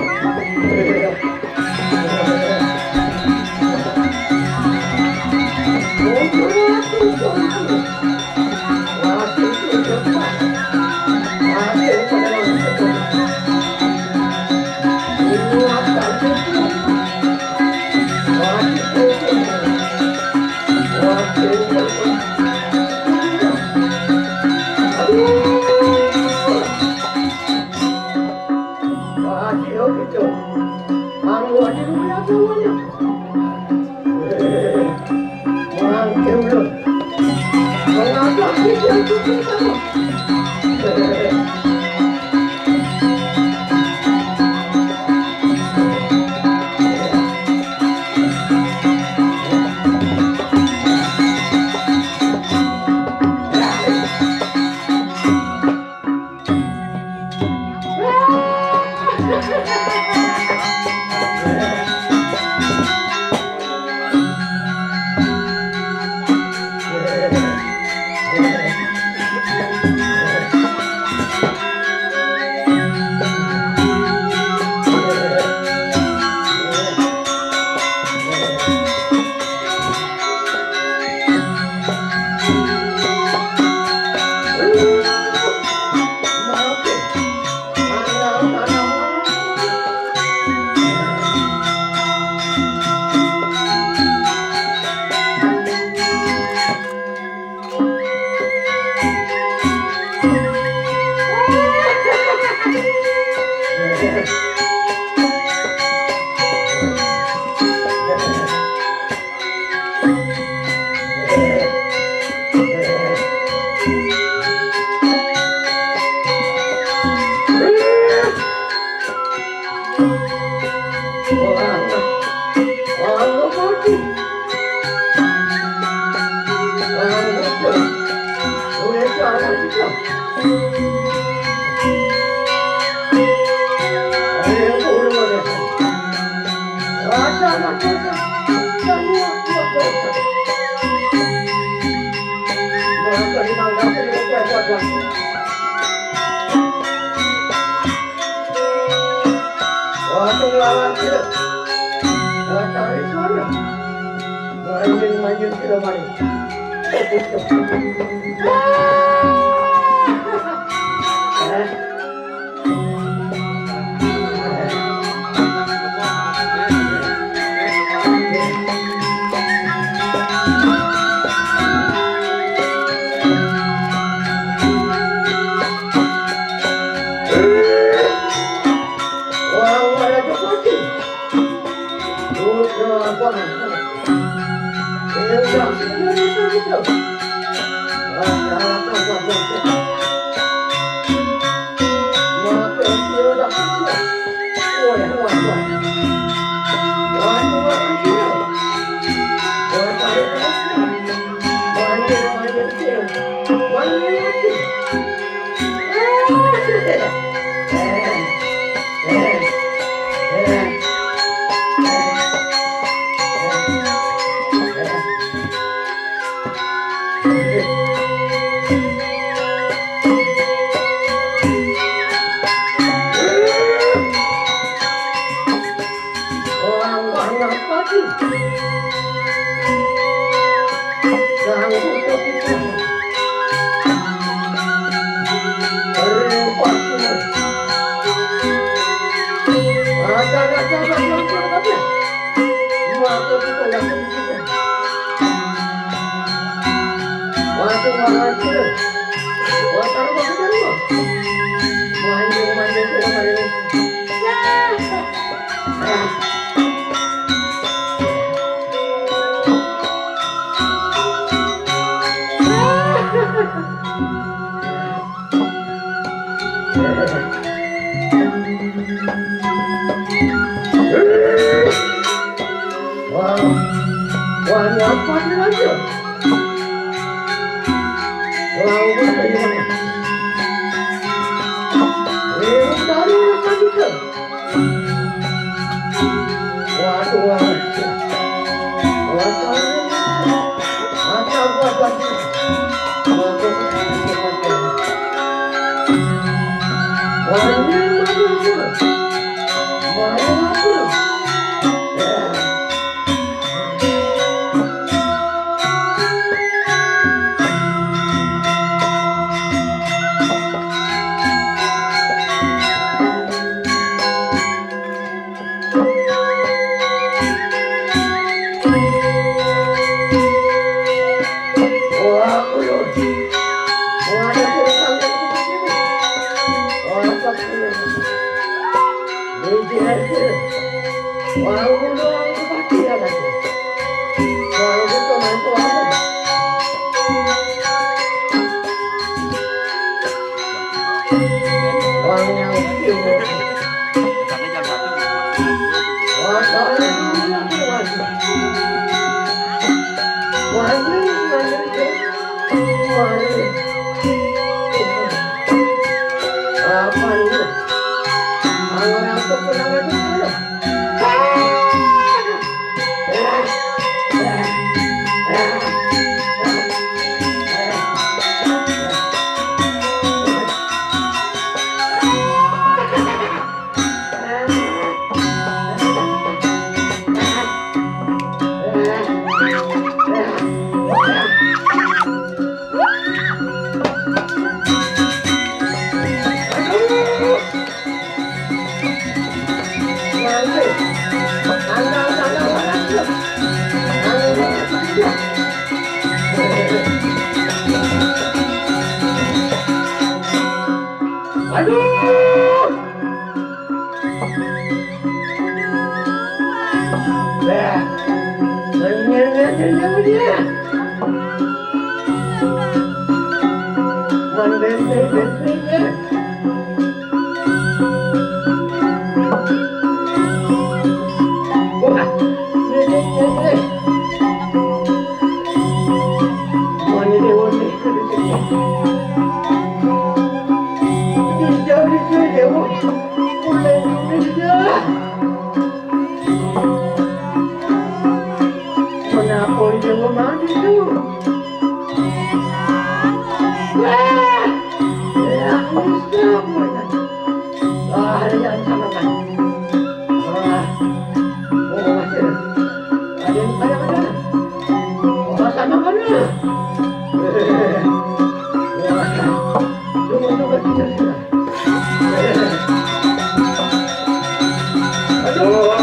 Ya. Sampai jam 哦。